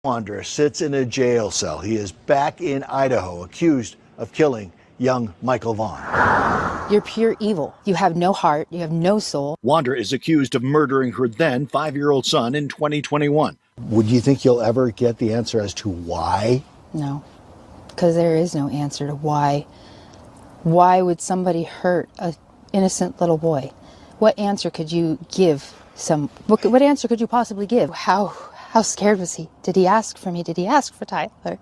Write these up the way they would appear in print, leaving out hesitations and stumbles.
Wondra sits in a jail cell. He is back in Idaho, accused of killing young Michael Vaughn. You're pure evil. You have no heart. You have no soul. Wondra is accused of murdering her then 5-year-old son in 2021. Would you think you'll ever get the answer as to why? No, because there is no answer to why. Why would somebody hurt an innocent little boy? What answer could you give? What answer could you possibly give? How scared was he? Did he ask for me? Did he ask for Tyler?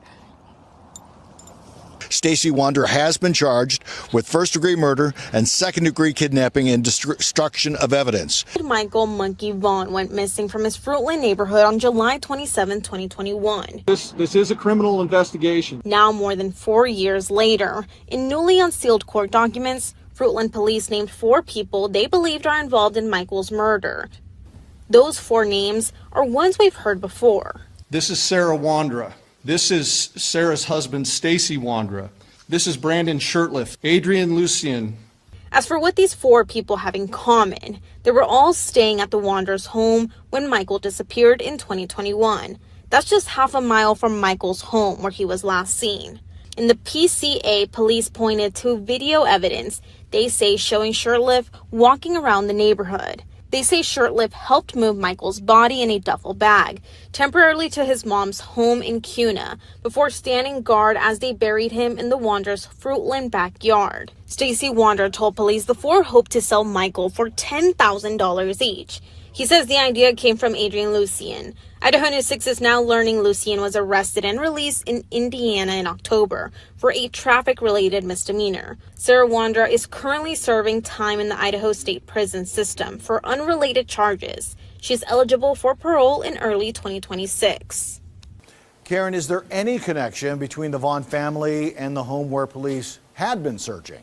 Stacey Wondra has been charged with first-degree murder and second-degree kidnapping and destruction of evidence. Michael Monkey Vaughn went missing from his Fruitland neighborhood on July 27, 2021. This is a criminal investigation. Now, more than 4 years later, in newly unsealed court documents, Fruitland police named 4 people they believed are involved in Michael's murder. Those 4 names are ones we've heard before. This is Sarah Wondra. This is Sarah's husband, Stacey Wondra. This is Brandon Shurtliff, Adrian Lucien. As for what these 4 people have in common, they were all staying at the Wondras' home when Michael disappeared in 2021. That's just half a mile from Michael's home where he was last seen. In the PCA, police pointed to video evidence they say showing Shurtliff walking around the neighborhood. They say Shurtliff helped move Michael's body in a duffel bag temporarily to his mom's home in Kuna before standing guard as they buried him in the Wondras' Fruitland backyard. Stacey Wondra told police the 4 hoped to sell Michael for $10,000 each. He says the idea came from Adrian Lucien. Idaho News 6 is now learning Lucien was arrested and released in Indiana in October for a traffic-related misdemeanor. Sarah Wondra is currently serving time in the Idaho State Prison System for unrelated charges. She's eligible for parole in early 2026. Karen, is there any connection between the Vaughn family and the home where police had been searching?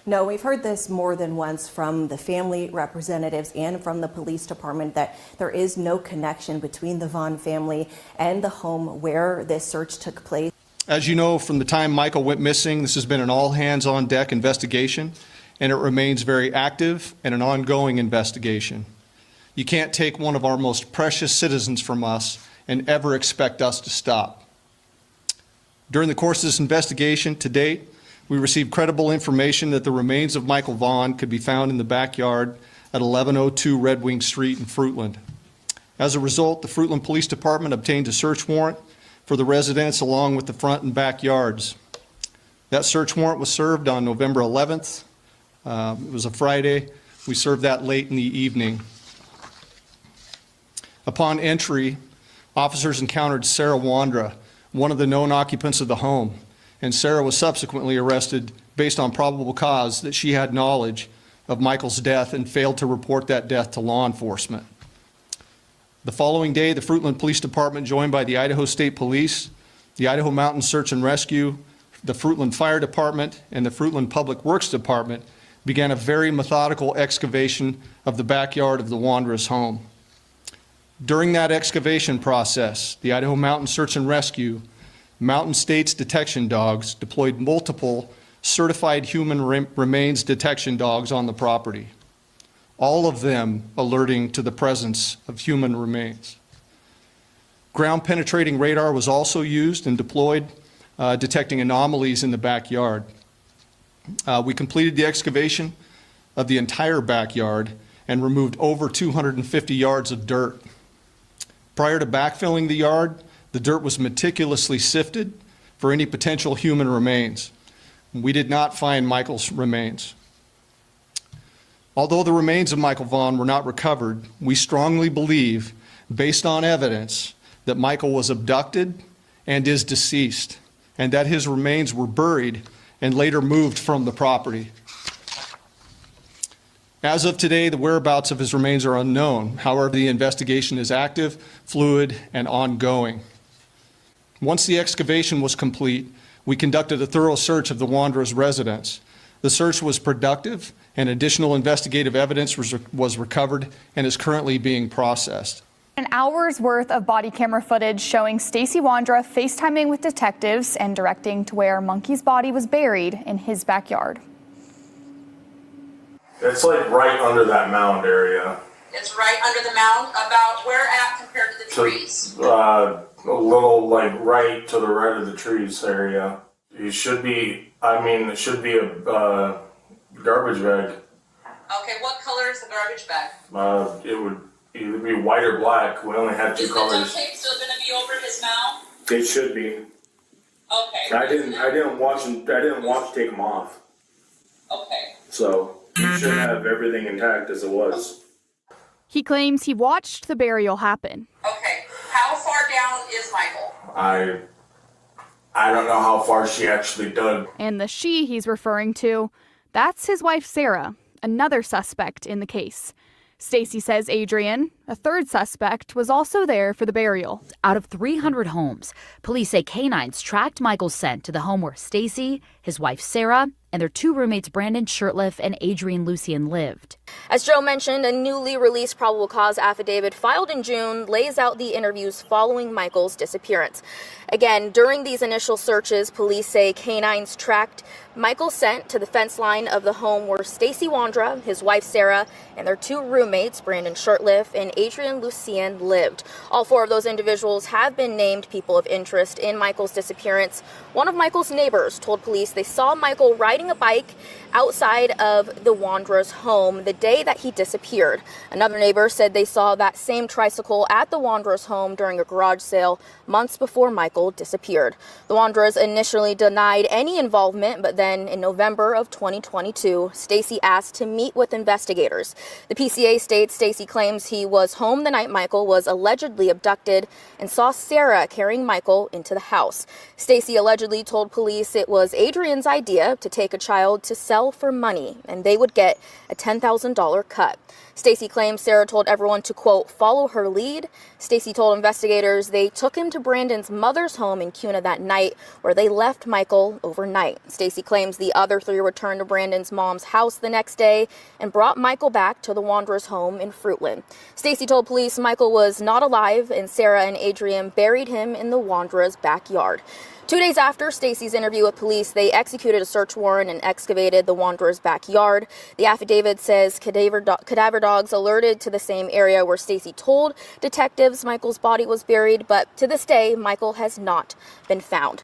No, we've heard this more than once from the family representatives and from the police department that there is no connection between the Vaughn family and the home where this search took place. As you know, from the time Michael went missing, this has been an all-hands-on-deck investigation, and it remains very active and an ongoing investigation. You can't take one of our most precious citizens from us and ever expect us to stop. During the course of this investigation to date, we received credible information that the remains of Michael Vaughn could be found in the backyard at 1102 Red Wing Street in Fruitland. As a result, the Fruitland Police Department obtained a search warrant for the residence along with the front and backyards. That search warrant was served on November 11th. It was a Friday. We served that late in the evening. Upon entry, officers encountered Sarah Wondra, one of the known occupants of the home, and Sarah was subsequently arrested based on probable cause that she had knowledge of Michael's death and failed to report that death to law enforcement. The following day, the Fruitland Police Department, joined by the Idaho State Police, the Idaho Mountain Search and Rescue, the Fruitland Fire Department, and the Fruitland Public Works Department began a very methodical excavation of the backyard of the Wondras' home. During that excavation process, the Idaho Mountain Search and Rescue, Mountain States detection dogs deployed multiple certified human remains detection dogs on the property, all of them alerting to the presence of human remains. Ground penetrating radar was also used and deployed, detecting anomalies in the backyard. We completed the excavation of the entire backyard and removed over 250 yards of dirt. Prior to backfilling the yard, the dirt was meticulously sifted for any potential human remains. We did not find Michael's remains. Although the remains of Michael Vaughn were not recovered, we strongly believe, based on evidence, that Michael was abducted and is deceased, and that his remains were buried and later moved from the property. As of today, the whereabouts of his remains are unknown. However, the investigation is active, fluid, and ongoing. Once the excavation was complete, we conducted a thorough search of the Wondras' residence. The search was productive, and additional investigative evidence was recovered and is currently being processed. An hour's worth of body camera footage showing Stacey Wondra FaceTiming with detectives and directing to where Monkey's body was buried in his backyard. It's like right under that mound area. It's right under the mound. About where at compared to the trees? A little like right to the right of the trees area. It should be, it should be a garbage bag. Okay, what color is the garbage bag? It would either be white or black. We only had two colors. Is the duct tape still going to be over his mouth? It should be. Okay. I didn't watch to take them off. Okay. So you should have everything intact as it was. He claims he watched the burial happen. Okay. How far down is Michael? I don't know how far she actually dug. And the she he's referring to, that's his wife Sarah, another suspect in the case. Stacey says Adrian, a third suspect, was also there for the burial. Out of 300 homes, police say canines tracked Michael's scent to the home where Stacey, his wife Sarah, and their two roommates Brandon Shurtliff and Adrian Lucien lived. As Joe mentioned, a newly released probable cause affidavit filed in June lays out the interviews following Michael's disappearance. Again, during these initial searches, police say canines tracked Michael's scent to the fence line of the home where Stacey Wondra, his wife Sarah, and their two roommates, Brandon Shurtliff and Adrian Lucien, lived. All four of those individuals have been named people of interest in Michael's disappearance. One of Michael's neighbors told police they saw Michael riding a bike outside of the Wondras' home the day that he disappeared. Another neighbor said they saw that same tricycle at the Wondras' home during a garage sale months before Michael disappeared. The Wondras initially denied any involvement, but then in November of 2022, Stacey asked to meet with investigators. The PCA states Stacey claims he was home the night Michael was allegedly abducted and saw Sarah carrying Michael into the house. Stacey allegedly told police it was Adrian's idea to take a child to sell for money, and they would get a $10,000 cut. Stacey claims Sarah told everyone to, quote, follow her lead. Stacey told investigators they took him to Brandon's mother's home in Kuna that night, where they left Michael overnight. Stacey claims the other three returned to Brandon's mom's house the next day and brought Michael back to the Wanderers' home in Fruitland. Stacey told police Michael was not alive, and Sarah and Adrian buried him in the Wanderers' backyard. 2 days after Stacey's interview with police, they executed a search warrant and excavated the Wanderers' backyard. The affidavit says cadaver dogs alerted to the same area where Stacey told detectives Michael's body was buried, but to this day, Michael has not been found.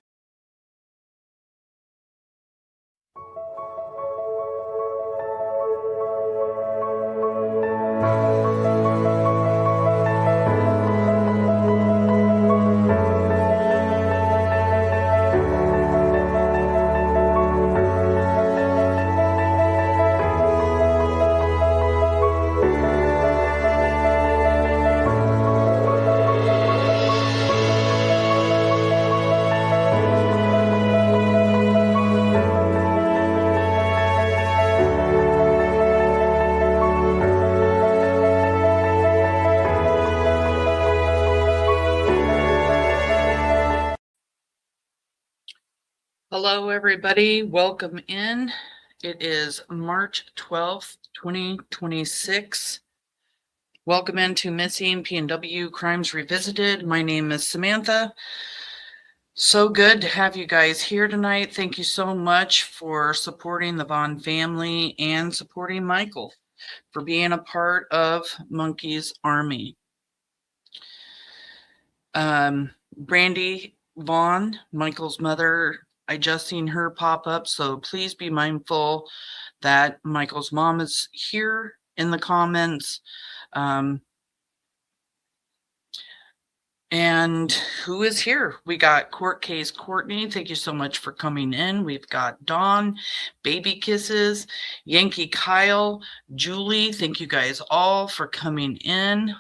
Hello, everybody. Welcome in. It is March 12th, 2026. Welcome into Missing PNW Crimes Revisited. My name is Samantha. So good to have you guys here tonight. Thank you so much for supporting the Vaughn family and supporting Michael, for being a part of Monkey's Army. Brandy Vaughn, Michael's mother, I just seen her pop up, so please be mindful that Michael's mom is here in the comments. And who is here? We got Court Case Courtney. Thank you so much for coming in. We've got Dawn, Baby Kisses, Yankee Kyle, Julie. Thank you guys all for coming in.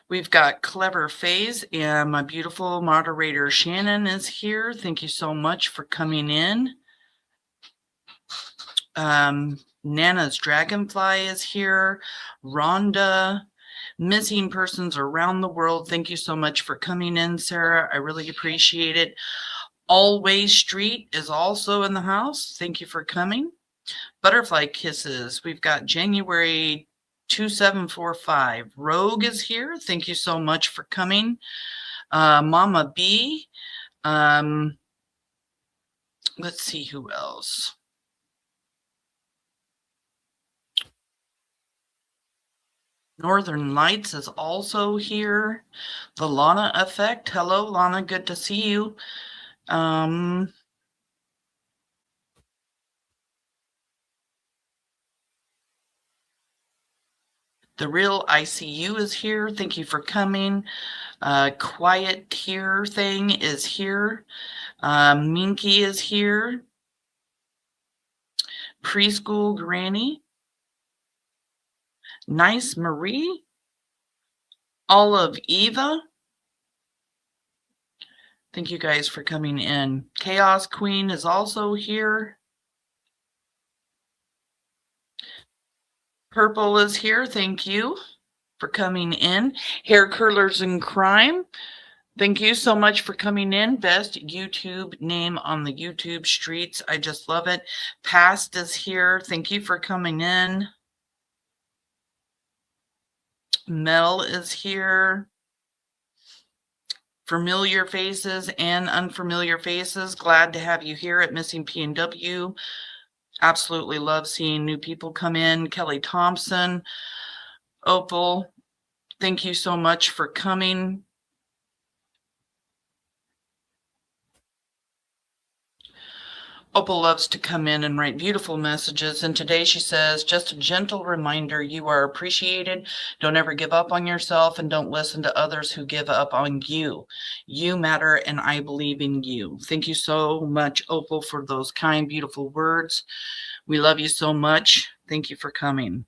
We've got Clever Phase, and my beautiful moderator Shannon is here. Thank you so much for coming in. Nana's Dragonfly is here. Rhonda, Missing Persons Around the World. Thank you so much for coming in, Sarah. I really appreciate it. Always Street is also in the house. Thank you for coming. Butterfly Kisses. We've got January 2745. Rogue is here. Thank you so much for coming. Mama B. Let's see who else. Northern Lights is also here. The Lana Effect. Hello, Lana. Good to see you. The Real ICU is here. Thank you for coming. Quiet Tear thing is here. Minky is here. Preschool Granny. Nice Marie. Olive Eva. Thank you guys for coming in. Chaos Queen is also here. Purple is here. Thank you for coming in. Hair Curlers in Crime. Thank you so much for coming in. Best YouTube name on the YouTube streets. I just love it. Past is here. Thank you for coming in. Mel is here. Familiar faces and unfamiliar faces. Glad to have you here at Missing PNW. Absolutely love seeing new people come in. Kelly Thompson, Opal, thank you so much for coming. Opal loves to come in and write beautiful messages, and today she says, just a gentle reminder, you are appreciated. Don't ever give up on yourself, and don't listen to others who give up on you. You matter, and I believe in you. Thank you so much, Opal, for those kind, beautiful words. We love you so much. Thank you for coming.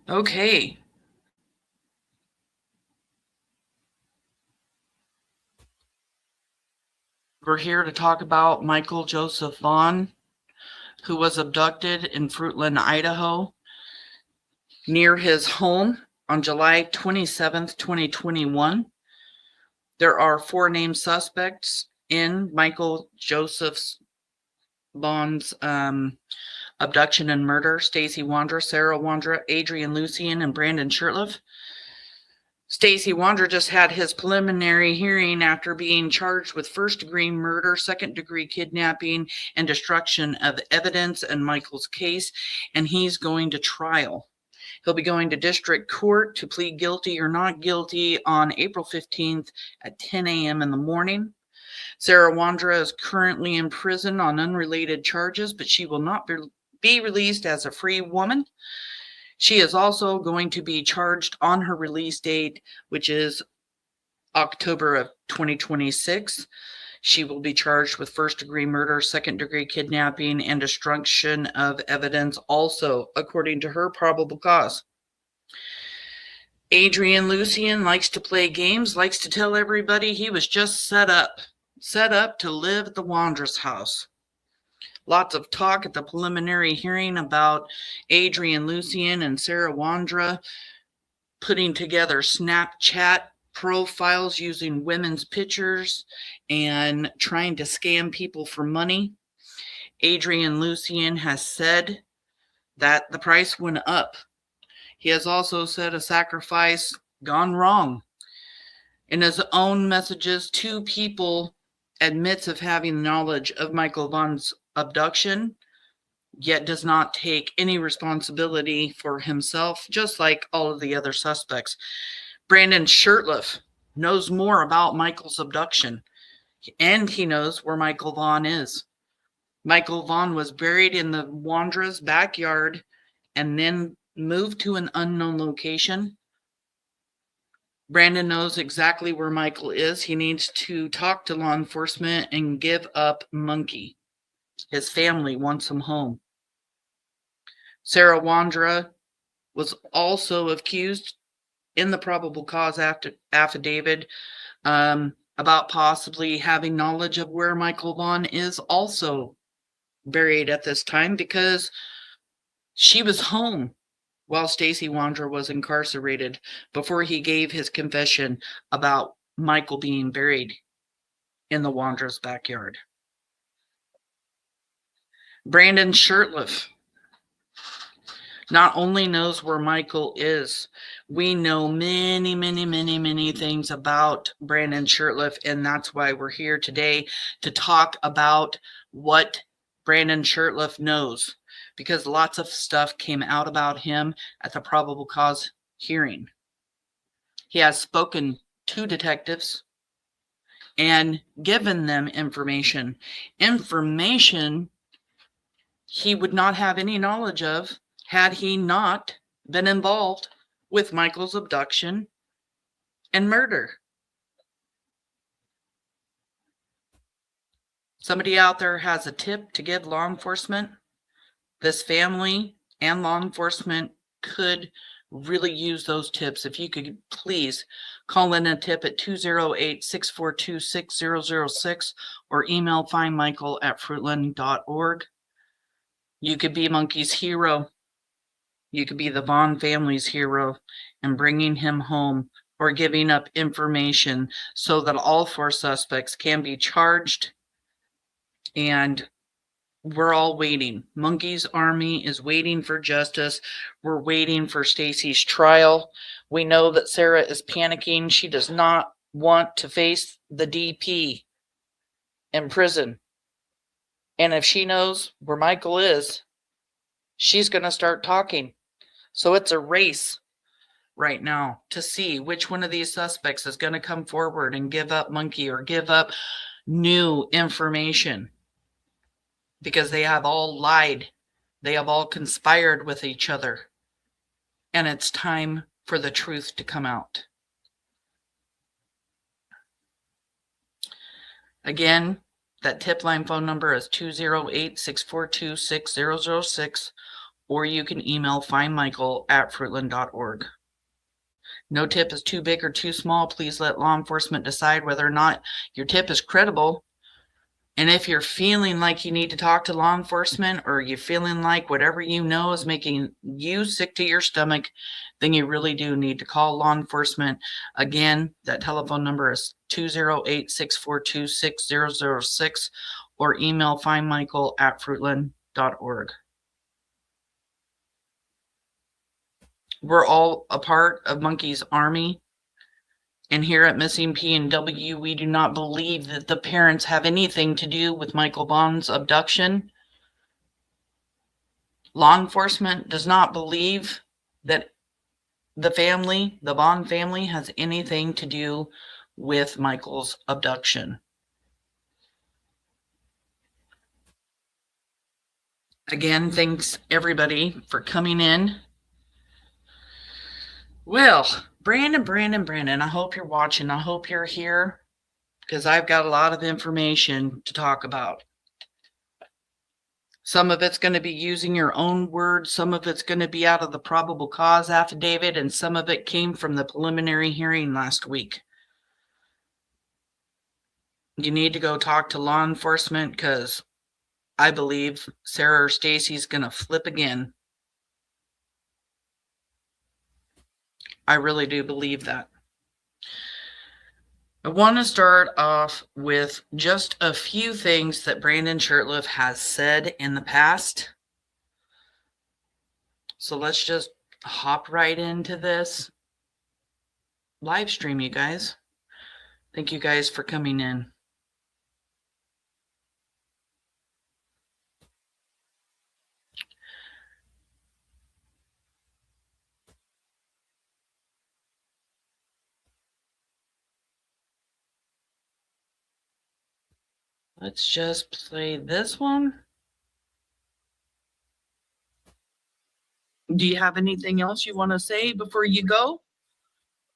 Okay. We're here to talk about Michael Joseph Vaughn, who was abducted in Fruitland, Idaho, near his home on July 27th, 2021. There are 4 named suspects in Michael Joseph Vaughn's abduction and murder: Stacey Wondra, Sarah Wondra, Adrian Lucien, and Brandon Shurtliff. Stacey Wondra just had his preliminary hearing after being charged with first-degree murder, second-degree kidnapping, and destruction of evidence in Michael's case, and he's going to trial. He'll be going to district court to plead guilty or not guilty on April 15th at 10 a.m. in the morning. Sarah Wondra is currently in prison on unrelated charges, but she will not be released as a free woman. She is also going to be charged on her release date, which is October of 2026. She will be charged with first-degree murder, second-degree kidnapping, and destruction of evidence, also according to her probable cause. Adrian Lucien likes to play games, likes to tell everybody he was just set up to live at the Wondras house. Lots of talk at the preliminary hearing about Adrian Lucien and Sarah Wondra putting together Snapchat profiles using women's pictures and trying to scam people for money. Adrian Lucien has said that the price went up. He has also said a sacrifice gone wrong. In his own messages, 2 people admits of having knowledge of Michael Vaughn's abduction, yet does not take any responsibility for himself, just like all of the other suspects. Brandon Shurtliff knows more about Michael's abduction, and he knows where Michael Vaughn is. Michael Vaughn was buried in the Wondras' backyard and then moved to an unknown location. Brandon knows exactly where Michael is. He needs to talk to law enforcement and give up Monkey. His family wants him home. Sarah Wondra was also accused in the probable cause affidavit about possibly having knowledge of where Michael Vaughn is also buried at this time, because she was home while Stacey Wondra was incarcerated before he gave his confession about Michael being buried in the Wondras' backyard. Brandon Shurtliff not only knows where Michael is, we know many things about Brandon Shurtliff, and that's why we're here today to talk about what Brandon Shurtliff knows, because lots of stuff came out about him at the probable cause hearing. He has spoken to detectives and given them information he would not have any knowledge of had he not been involved with Michael's abduction and murder. Somebody out there has a tip to give law enforcement. This family and law enforcement could really use those tips. If you could please call in a tip at 208-642-6006 or email findmichael@fruitland.org. You could be Monkey's hero. You could be the Vaughn family's hero in bringing him home or giving up information so that all 4 suspects can be charged. And we're all waiting. Monkey's army is waiting for justice. We're waiting for Stacey's trial. We know that Sarah is panicking. She does not want to face the DP in prison. And if she knows where Michael is, she's going to start talking. So it's a race right now to see which one of these suspects is going to come forward and give up Monkey or give up new information. Because they have all lied. They have all conspired with each other. And it's time for the truth to come out. Again, that tip line phone number is 208-642-6006, or you can email findmichael@fruitland.org. No tip is too big or too small. Please let law enforcement decide whether or not your tip is credible. And if you're feeling like you need to talk to law enforcement, or you're feeling like whatever you know is making you sick to your stomach, then you really do need to call law enforcement. Again, that telephone number is 208-642-6006 or email findmichael@fruitland.org. We're all a part of Monkey's army. And here at Missing PNW, we do not believe that the parents have anything to do with Michael Vaughn's abduction. Law enforcement does not believe that the Vaughn family, has anything to do with Michael's abduction. Again, thanks everybody for coming in. Well, Brandon, I hope you're watching. I hope you're here, because I've got a lot of information to talk about. Some of it's going to be using your own words. Some of it's going to be out of the probable cause affidavit, and some of it came from the preliminary hearing last week. You need to go talk to law enforcement, because I believe Sarah or Stacey's going to flip again. I really do believe that. I want to start off with just a few things that Brandon Shurtliff has said in the past. So let's just hop right into this live stream, you guys. Thank you guys for coming in. Let's just play this one. Do you have anything else you want to say before you go?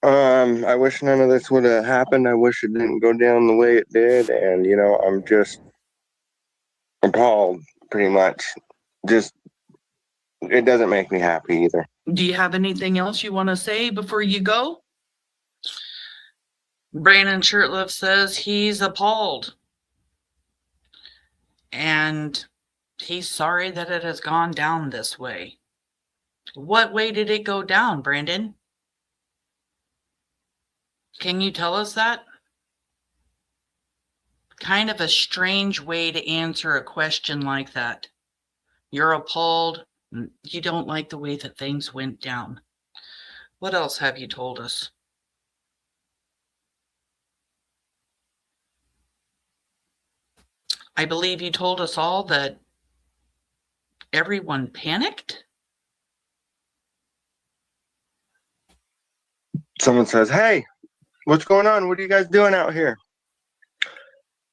I wish none of this would have happened. I wish it didn't go down the way it did. And, you know, I'm just appalled, pretty much. Just, it doesn't make me happy either. Do you have anything else you want to say before you go? Brandon Shurtliff says he's appalled. And he's sorry that it has gone down this way. What way did it go down, Brandon? Can you tell us that? Kind of a strange way to answer a question like that. You're appalled. You don't like the way that things went down. What else have you told us? I believe you told us all that everyone panicked? Someone says, "Hey, what's going on? What are you guys doing out here?"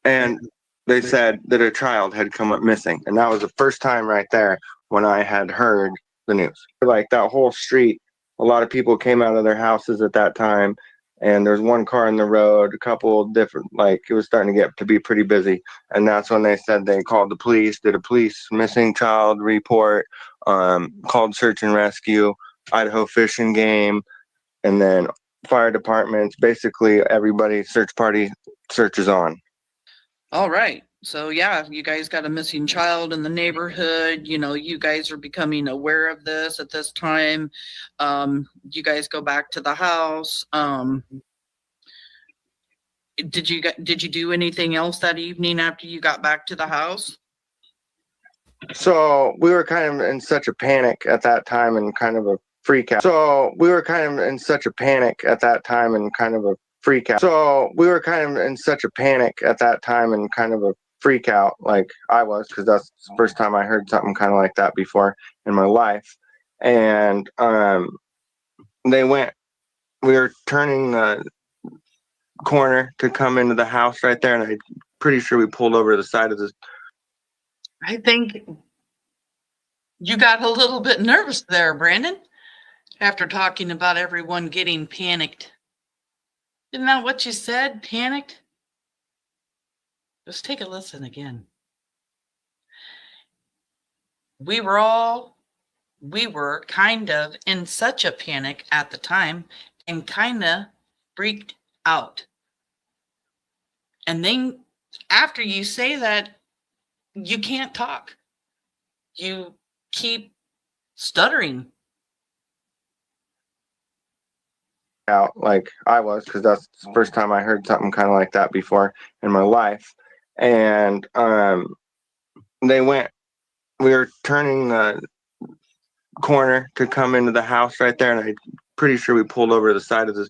And they said that a child had come up missing. And that was the first time right there when I had heard the news. Like that whole street, a lot of people came out of their houses at that time. And there's one car in the road, a couple different, like it was starting to get to be pretty busy. And that's when they said they called the police, did a police missing child report, called search and rescue, Idaho Fish and Game, and then fire departments, basically everybody, search party searches on. All right. So yeah, you guys got a missing child in the neighborhood. You know, you guys are becoming aware of this at this time. You guys go back to the house. Did you do anything else that evening after you got back to the house? So we were kind of in such a panic at that time and kind of a freak out. So we were kind of in such a panic at that time and kind of a freak out. So we were kind of in such a panic at that time and kind of a freak out, like I was, because that's the first time I heard something kind of like that before in my life. And we were turning the corner to come into the house right there, and I'm pretty sure we pulled over to the side of the. I think you got a little bit nervous there, Brandon, after talking about everyone getting panicked. Isn't that what you said? Panicked? Just take a listen again. We were kind of in such a panic at the time and kind of freaked out. And then after you say that, you can't talk. You keep stuttering. Out like I was, because that's the first time I heard something kind of like that before in my life. And we were turning the corner to come into the house right there, and I'm pretty sure we pulled over to the side of the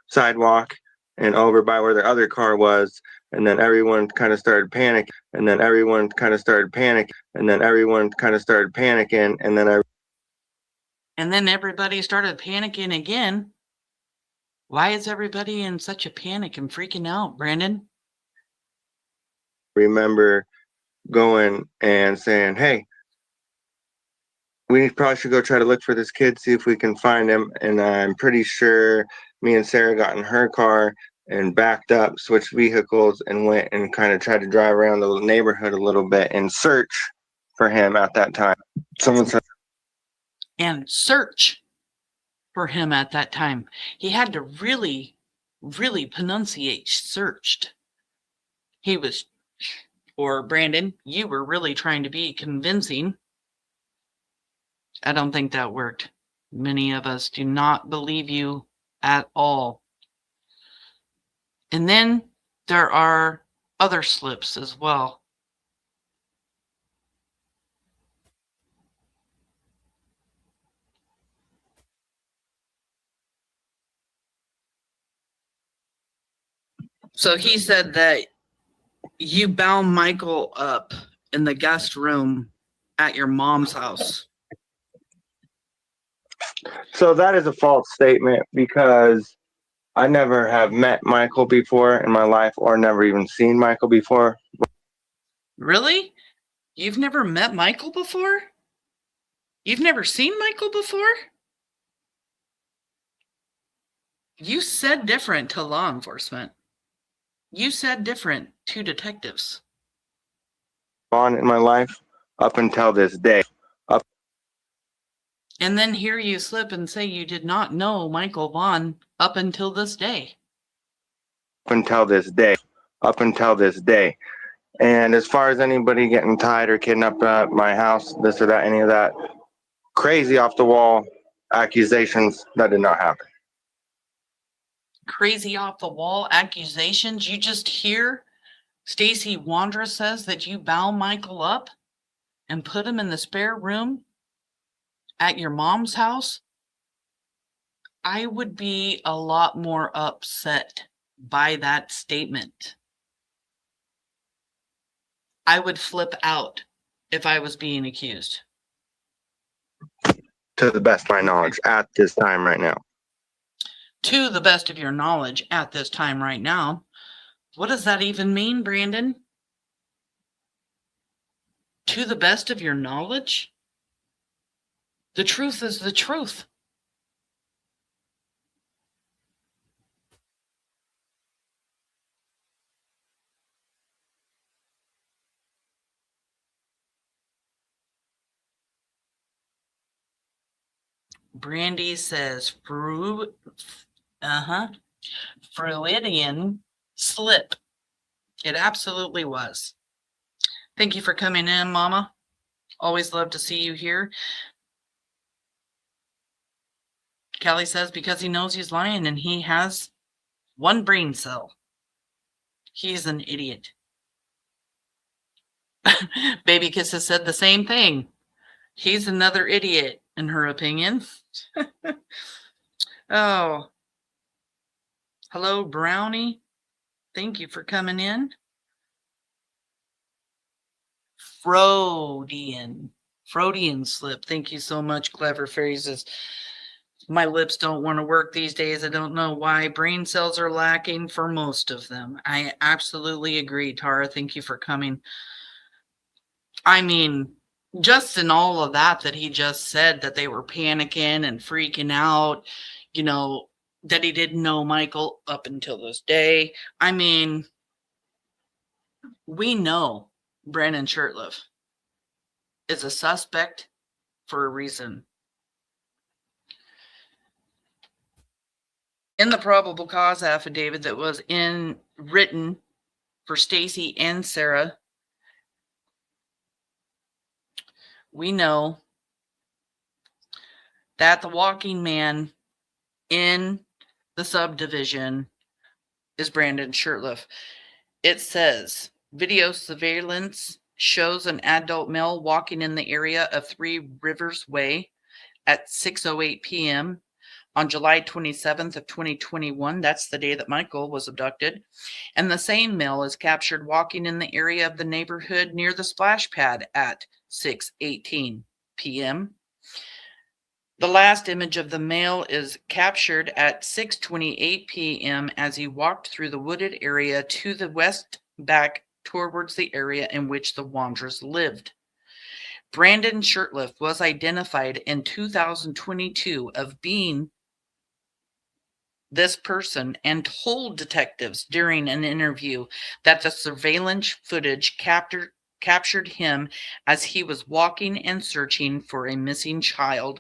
sidewalk and over by where the other car was. And then everyone kind of started panicking, and then everyone kind of started panicking, and then everyone kind of started panicking, and then everybody started panicking again. Why is everybody in such a panic and freaking out, Brandon? remember going and saying, "Hey, we probably should go try to look for this kid, see if we can find him." And I'm pretty sure me and Sarah got in her car and backed up, switched vehicles, and went and kind of tried to drive around the neighborhood a little bit and search for him at that time. Someone said, and search for him at that time. He had to really, really pronunciate searched. Brandon, you were really trying to be convincing. I don't think that worked. Many of us do not believe you at all. And then there are other slips as well. So he said that you bound Michael up in the guest room at your mom's house. So that is a false statement, because I never have met Michael before in my life, or never even seen Michael before. Really? You've never met Michael before? You've never seen Michael before? You said different to law enforcement. You said different to detectives. On in my life up until this day. And then here you slip and say you did not know Michael Vaughn up until this day. Up until this day. Up until this day. And as far as anybody getting tied or kidnapped at my house, this or that, any of that crazy off the wall accusations, that did not happen. Crazy off the wall accusations? You just hear Stacey Wondra says that you bound Michael up and put him in the spare room at your mom's house? I would be a lot more upset by that statement. I would flip out if I was being accused. to the best of my knowledge at this time right now. To the best of your knowledge at this time right now. What does that even mean, Brandon? To the best of your knowledge? The truth is the truth. Brandy says Freudian slip. It absolutely was. Thank you for coming in, Mama. Always love to see you here. Kelly says because he knows he's lying and he has one brain cell. He's an idiot. Baby Kisses said the same thing. He's another idiot, in her opinion. Oh. Hello, Brownie. Thank you for coming in. Freudian slip. Thank you so much. Clever phrases. My lips don't want to work these days. I don't know why. Brain cells are lacking for most of them. I absolutely agree, Tara. Thank you for coming. I mean, just in all of that he just said, that they were panicking and freaking out, you know, that he didn't know Michael up until this day. I mean, we know Brandon Shurtliff is a suspect for a reason. In the probable cause affidavit that was written for Stacey and Sarah, we know that the walking man in the subdivision is Brandon Shurtliff. It says, video surveillance shows an adult male walking in the area of 3 Rivers Way at 6:08 p.m. on July 27th of 2021. That's the day that Michael was abducted. And the same male is captured walking in the area of the neighborhood near the splash pad at 6:18 p.m. The last image of the male is captured at 6:28 p.m. as he walked through the wooded area to the west back towards the area in which the Wondras lived. Brandon Shurtliff was identified in 2022 of being this person and told detectives during an interview that the surveillance footage captured him as he was walking and searching for a missing child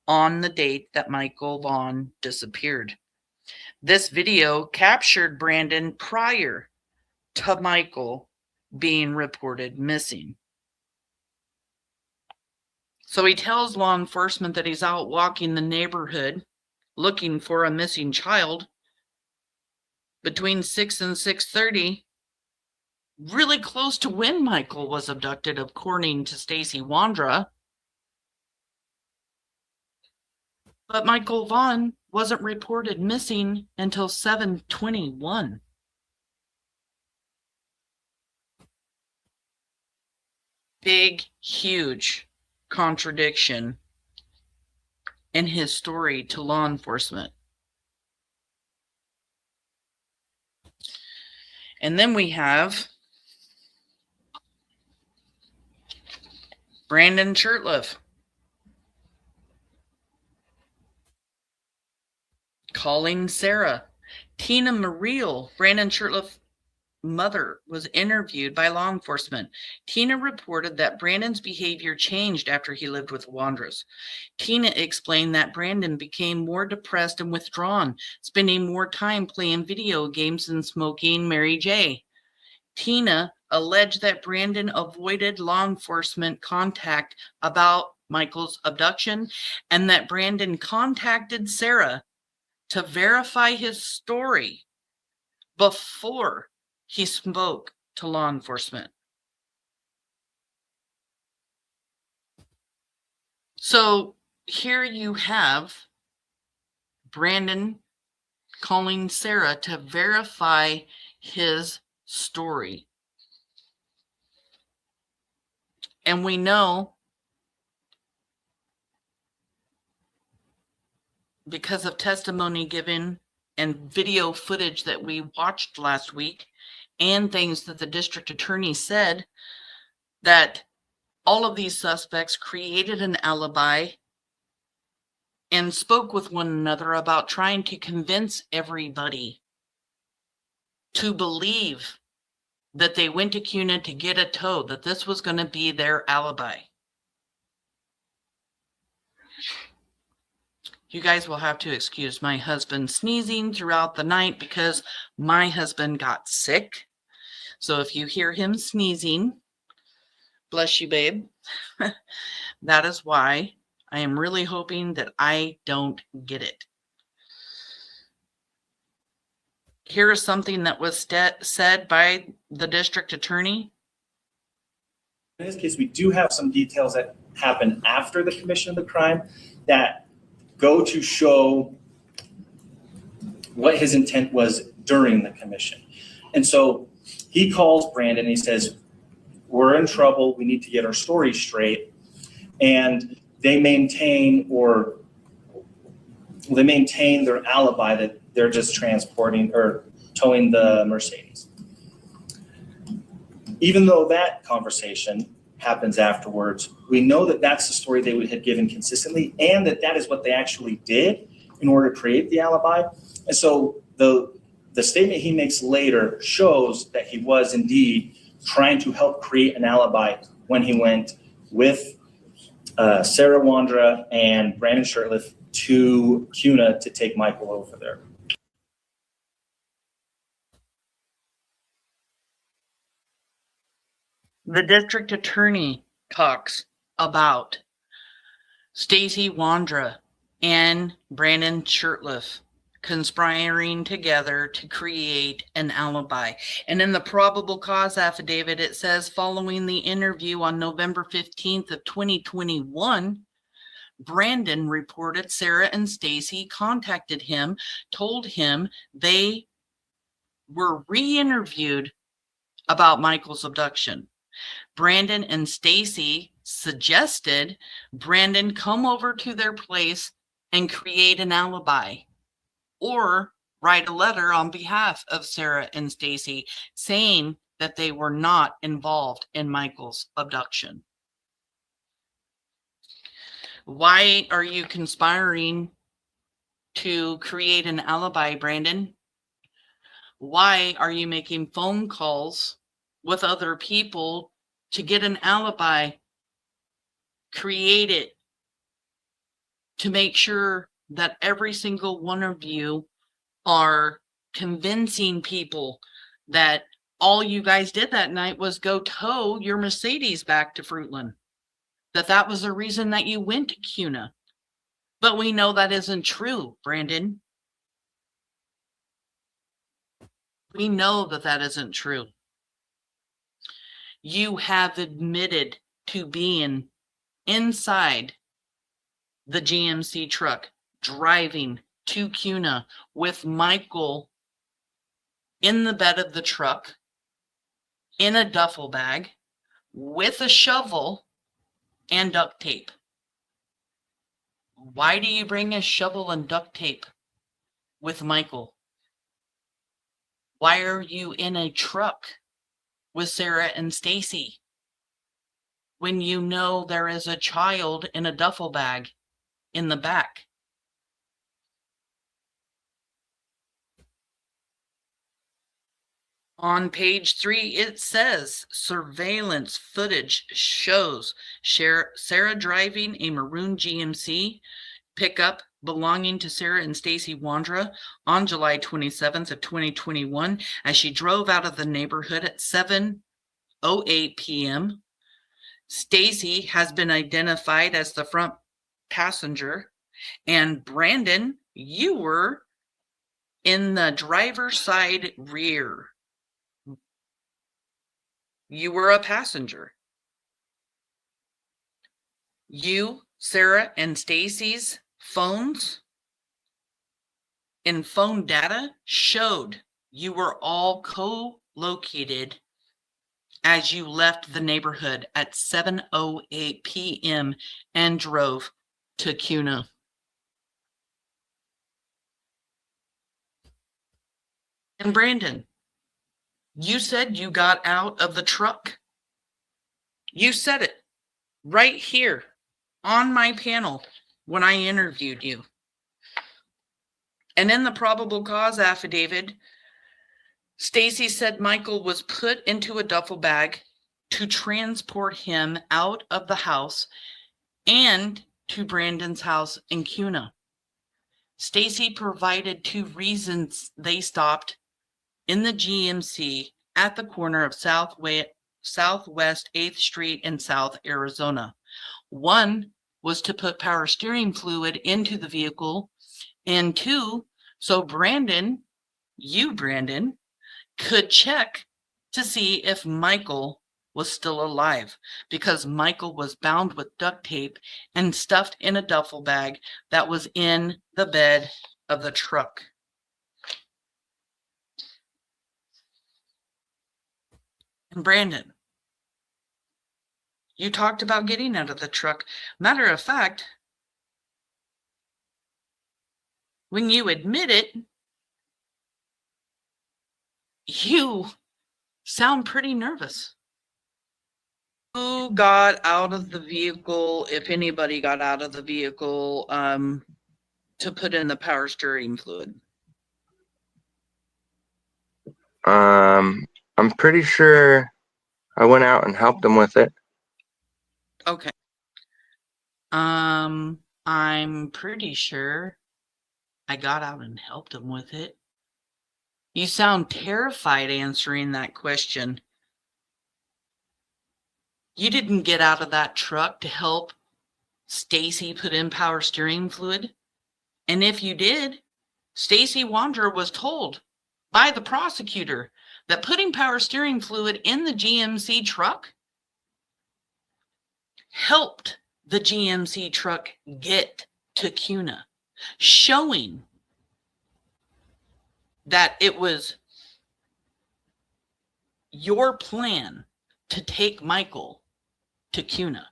on the date that Michael Vaughn disappeared. This video captured Brandon prior to Michael being reported missing. So he tells law enforcement that he's out walking the neighborhood looking for a missing child between 6 and 6:30, really close to when Michael was abducted, according to Stacey Wondra. But Michael Vaughn wasn't reported missing until 7:21. Big, huge contradiction in his story to law enforcement. And then we have Brandon Shurtliff calling Sarah. Tina Mariel, Brandon Shurtliff's mother, was interviewed by law enforcement. Tina reported that Brandon's behavior changed after he lived with the Wondras. Tina explained that Brandon became more depressed and withdrawn, spending more time playing video games and smoking Mary J. Tina alleged that Brandon avoided law enforcement contact about Michael's abduction and that Brandon contacted Sarah to verify his story before he spoke to law enforcement. So here you have Brandon calling Sarah to verify his story. And we know because of testimony given and video footage that we watched last week and things that the district attorney said, that all of these suspects created an alibi and spoke with one another about trying to convince everybody to believe that they went to Cuna to get a tow, that this was going to be their alibi. You guys will have to excuse my husband sneezing throughout the night because my husband got sick. So if you hear him sneezing, bless you, babe. That is why. I am really hoping that I don't get it. Here is something that was said by the district attorney. In this case, we do have some details that happen after the commission of the crime that go to show what his intent was during the commission. And so he calls Brandon and he says, we're in trouble. We need to get our story straight. And they maintain their alibi that they're just transporting or towing the Mercedes. Even though that conversation happens afterwards, we know that that's the story they had given consistently and that is what they actually did in order to create the alibi. And so the statement he makes later shows that he was indeed trying to help create an alibi when he went with Sarah Wondra and Brandon Shurtliff to Cuna to take Michael over there. The district attorney talks about Stacey Wondra and Brandon Shurtliff conspiring together to create an alibi. And in the probable cause affidavit, it says, following the interview on November 15th of 2021, Brandon reported Sarah and Stacey contacted him, told him they were re-interviewed about Michael's abduction. Brandon and Stacey suggested Brandon come over to their place and create an alibi, or write a letter on behalf of Sarah and Stacey saying that they were not involved in Michael's abduction. Why are you conspiring to create an alibi, Brandon? Why are you making phone calls with other people to get an alibi created to make sure that every single one of you are convincing people that all you guys did that night was go tow your Mercedes back to Fruitland? That was the reason that you went to Cuna. But we know that isn't true, Brandon. We know that isn't true. You have admitted to being inside the GMC truck, driving to Cuna with Michael in the bed of the truck, in a duffel bag, with a shovel and duct tape. Why do you bring a shovel and duct tape with Michael? Why are you in a truck with Sarah and Stacey when you know there is a child in a duffel bag in the back? On page 3, it says surveillance footage shows Sarah driving a maroon GMC pickup belonging to Sarah and Stacey Wondra on July 27th of 2021 as she drove out of the neighborhood at 7:08 p.m. Stacey has been identified as the front passenger, and Brandon, you were in the driver's side rear. You were a passenger. You, Sarah, and Stacey's phones and phone data showed you were all co-located as you left the neighborhood at 7:08 p.m. and drove to Cuna. And Brandon, you said you got out of the truck. You said it right here on my panel when I interviewed you. And in the probable cause affidavit, Stacey said Michael was put into a duffel bag to transport him out of the house and to Brandon's house in Cuna. Stacey provided 2 reasons they stopped in the GMC at the corner of Southwest 8th Street in South Arizona. One was to put power steering fluid into the vehicle, and 2, so Brandon could check to see if Michael was still alive, because Michael was bound with duct tape and stuffed in a duffel bag that was in the bed of the truck. And Brandon, you talked about getting out of the truck. Matter of fact, when you admit it, you sound pretty nervous. Who got out of the vehicle, if anybody got out of the vehicle, to put in the power steering fluid? I'm pretty sure I went out and helped them with it. Okay. I'm pretty sure I got out and helped him with it. You sound terrified answering that question. You didn't get out of that truck to help Stacey put in power steering fluid. And if you did, Stacey Wondra was told by the prosecutor that putting power steering fluid in the GMC truck helped the GMC truck get to Cuna, showing that it was your plan to take Michael to Cuna.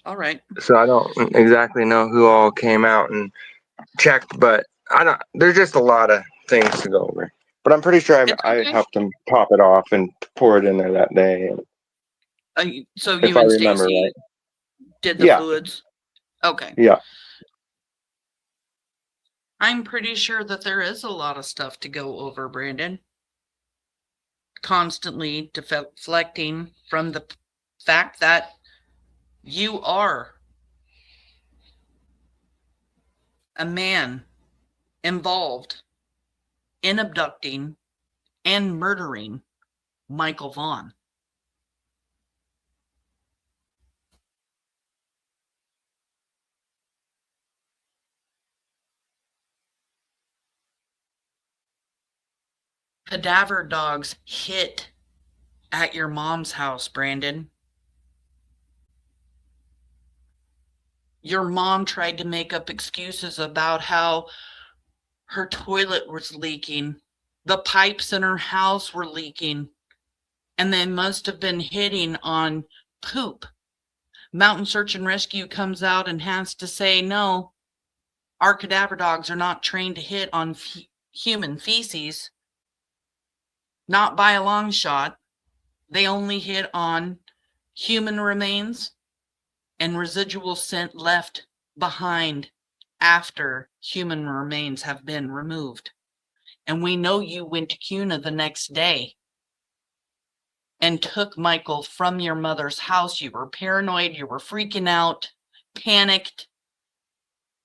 All right. So I don't exactly know who all came out and checked, but there's just a lot of things to go over. But I'm pretty sure I helped them pop it off and pour it in there that day. So you and Stacey did the fluids? Okay. Yeah. I'm pretty sure that there is a lot of stuff to go over, Brandon. Constantly deflecting from the fact that you are a man involved in abducting and murdering Michael Vaughn. Cadaver dogs hit at your mom's house, Brandon. Your mom tried to make up excuses about how her toilet was leaking, the pipes in her house were leaking, and they must have been hitting on poop. Mountain Search and Rescue comes out and has to say, no, our cadaver dogs are not trained to hit on human feces. Not by a long shot. They only hit on human remains and residual scent left behind after human remains have been removed. And we know you went to Cuna the next day and took Michael from your mother's house. You were paranoid, you were freaking out, panicked,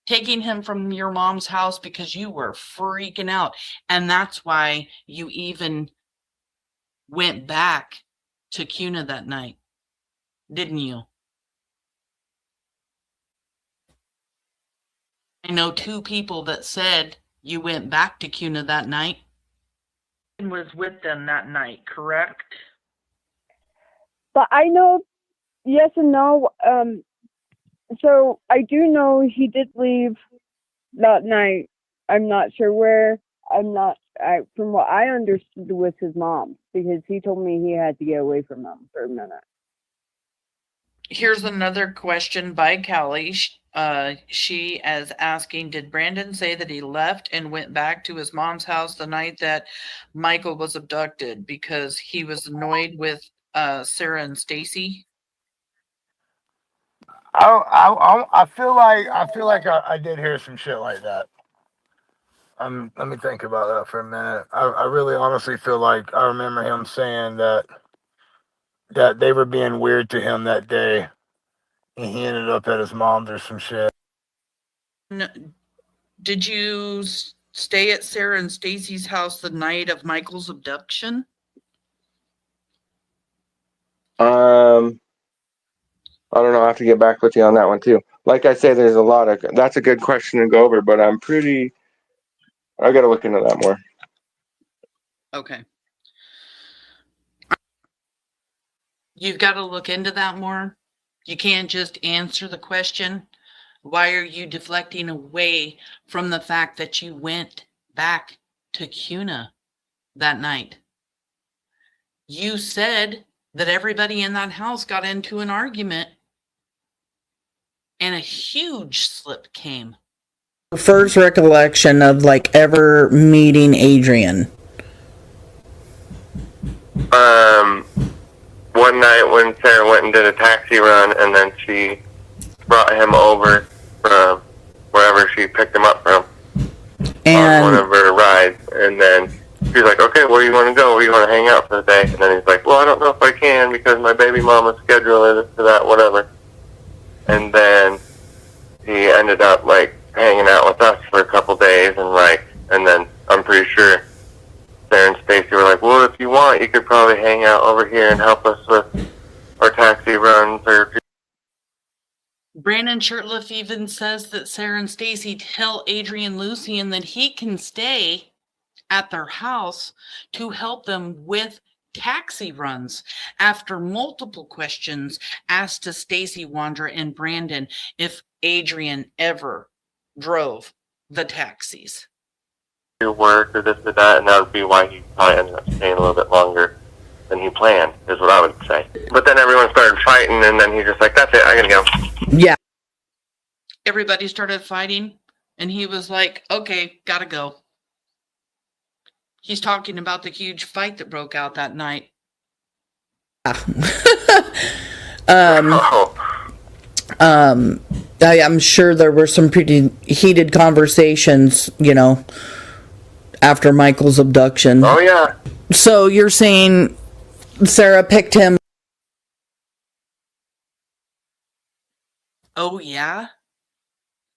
taking him from your mom's house because you were freaking out. And that's why you even went back to Cuna that night, didn't you? I know 2 people that said you went back to Cuna that night and was with them that night, correct? But I know yes and no. So I do know he did leave that night. I'm not sure where. From what I understood, with his mom, because he told me he had to get away from them for a minute. Here's another question by Callie. She is asking, did Brandon say that he left and went back to his mom's house the night that Michael was abducted because he was annoyed with Sarah and Stacey? I feel like I did hear some shit like that. Let me think about that for a minute. I really honestly feel like I remember him saying that they were being weird to him that day, and he ended up at his mom's or some shit. No, did you stay at Sarah and Stacey's house the night of Michael's abduction? I don't know. I have to get back with you on that one too. Like I say, there's a lot of. That's a good question to go over, but I got to look into that more. Okay. You've got to look into that more. You can't just answer the question. Why are you deflecting away from the fact that you went back to CUNA that night? You said that everybody in that house got into an argument and a huge slip came. First recollection of like ever meeting Adrian. One night when Sarah went and did a taxi run, and then she brought him over from wherever she picked him up from on one of her rides, and then she's like, okay, where do you want to go? Where do you want to hang out for the day? And then he's like, well, I don't know if I can because my baby mama's schedule is to that, whatever. And then he ended up like hanging out with us for a couple days, and then I'm pretty sure Sarah and Stacey were like, well, if you want, you could probably hang out over here and help us with our taxi runs. Brandon Shurtliff even says that Sarah and Stacey tell Adrian Lucian that he can stay at their house to help them with taxi runs after multiple questions asked to Stacey Wondra and Brandon if Adrian ever drove the taxis. Work or this or that, and that would be why he probably ended up staying a little bit longer than he planned, is what I would say. But then everyone started fighting, and then he's just like, that's it, I gotta go. Yeah. Everybody started fighting, and he was like, okay, gotta go. He's talking about the huge fight that broke out that night. I'm sure there were some pretty heated conversations, after Michael's abduction. Oh, yeah. So you're saying Sarah picked him? Oh, yeah?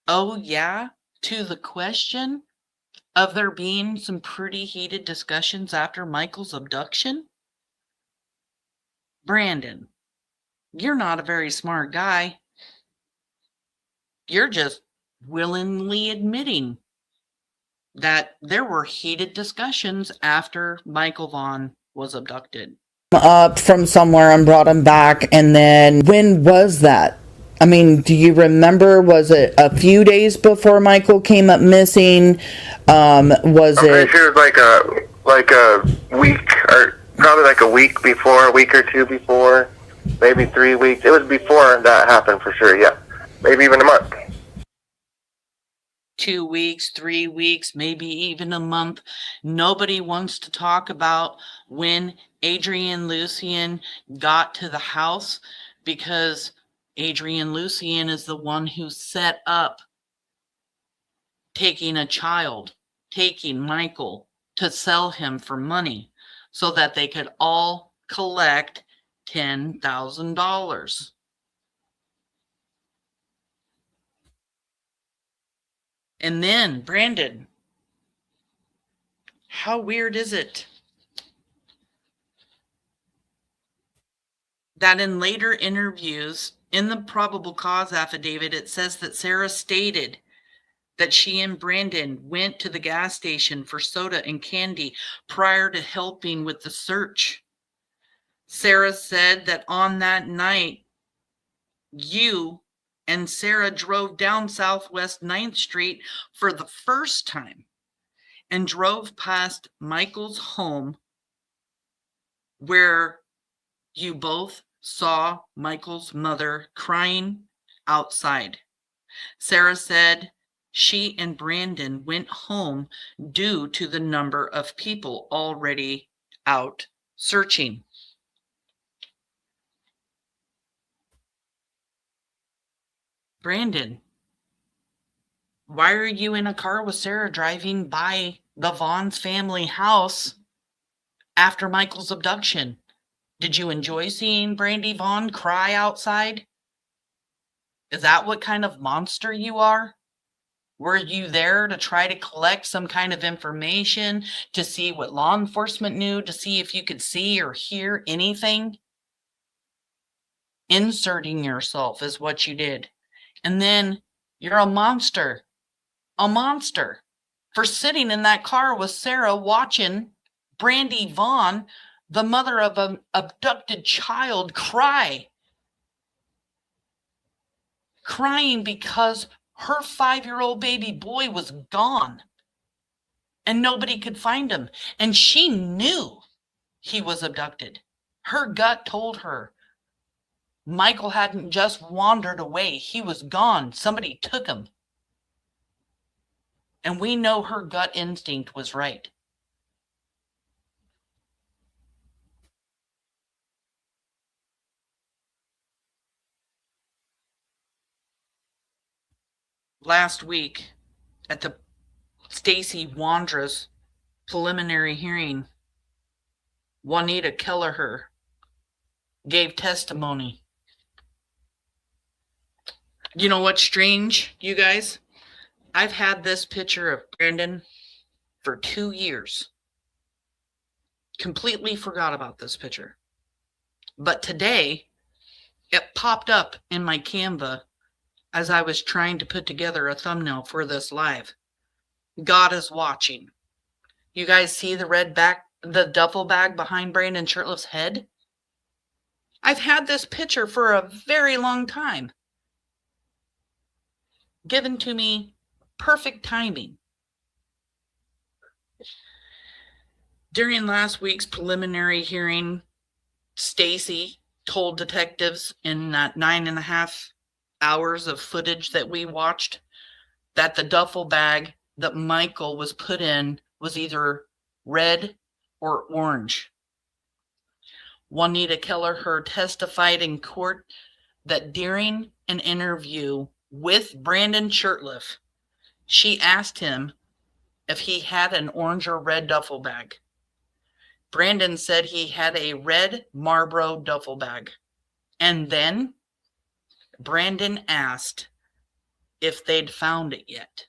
Oh, yeah? To the question of there being some pretty heated discussions after Michael's abduction? Brandon, you're not a very smart guy. You're just willingly admitting that there were heated discussions after Michael Vaughn was abducted. Up from somewhere and brought him back, and then when was that? I mean, do you remember? Was it a few days before Michael came up missing? I'm pretty sure it was like a week, or probably like a week before, a week or two before, maybe 3 weeks. It was before that happened for sure, yeah. Maybe even a month. 2 weeks, 3 weeks, maybe even a month. Nobody wants to talk about when Adrian Lucian got to the house, because Adrian Lucian is the one who set up taking Michael to sell him for money so that they could all collect $10,000. And then, Brandon, how weird is it that in later interviews in the probable cause affidavit, it says that Sarah stated that she and Brandon went to the gas station for soda and candy prior to helping with the search. Sarah said that on that night, you and Sarah drove down Southwest 9th Street for the first time and drove past Michael's home, where you both saw Michael's mother crying outside. Sarah said she and Brandon went home due to the number of people already out searching. Brandon, why are you in a car with Sarah driving by the Vaughn's family house after Michael's abduction? Did you enjoy seeing Brandy Vaughn cry outside? Is that what kind of monster you are? Were you there to try to collect some kind of information, to see what law enforcement knew, to see if you could see or hear anything? Inserting yourself is what you did. And then you're a monster for sitting in that car with Sarah watching Brandy Vaughn, the mother of an abducted child, crying because her 5-year-old baby boy was gone and nobody could find him. And she knew he was abducted. Her gut told her Michael hadn't just wandered away. He was gone. Somebody took him. And we know her gut instinct was right. Last week at the Stacey Wondra's preliminary hearing, Juanita Kelleher gave testimony. You know what's strange, you guys? I've had this picture of Brandon for 2 years. Completely forgot about this picture. But today, it popped up in my Canva as I was trying to put together a thumbnail for this live. God is watching. You guys see the duffel bag behind Brandon Shurtliff's head? I've had this picture for a very long time. Given to me perfect timing. During last week's preliminary hearing, Stacey told detectives in that 9.5 hours of footage that we watched that the duffel bag that Michael was put in was either red or orange. Juanita Kelleher testified in court that during an interview with Brandon Shurtliff, she asked him if he had an orange or red duffel bag. Brandon said he had a red Marlboro duffel bag. And then Brandon asked if they'd found it yet.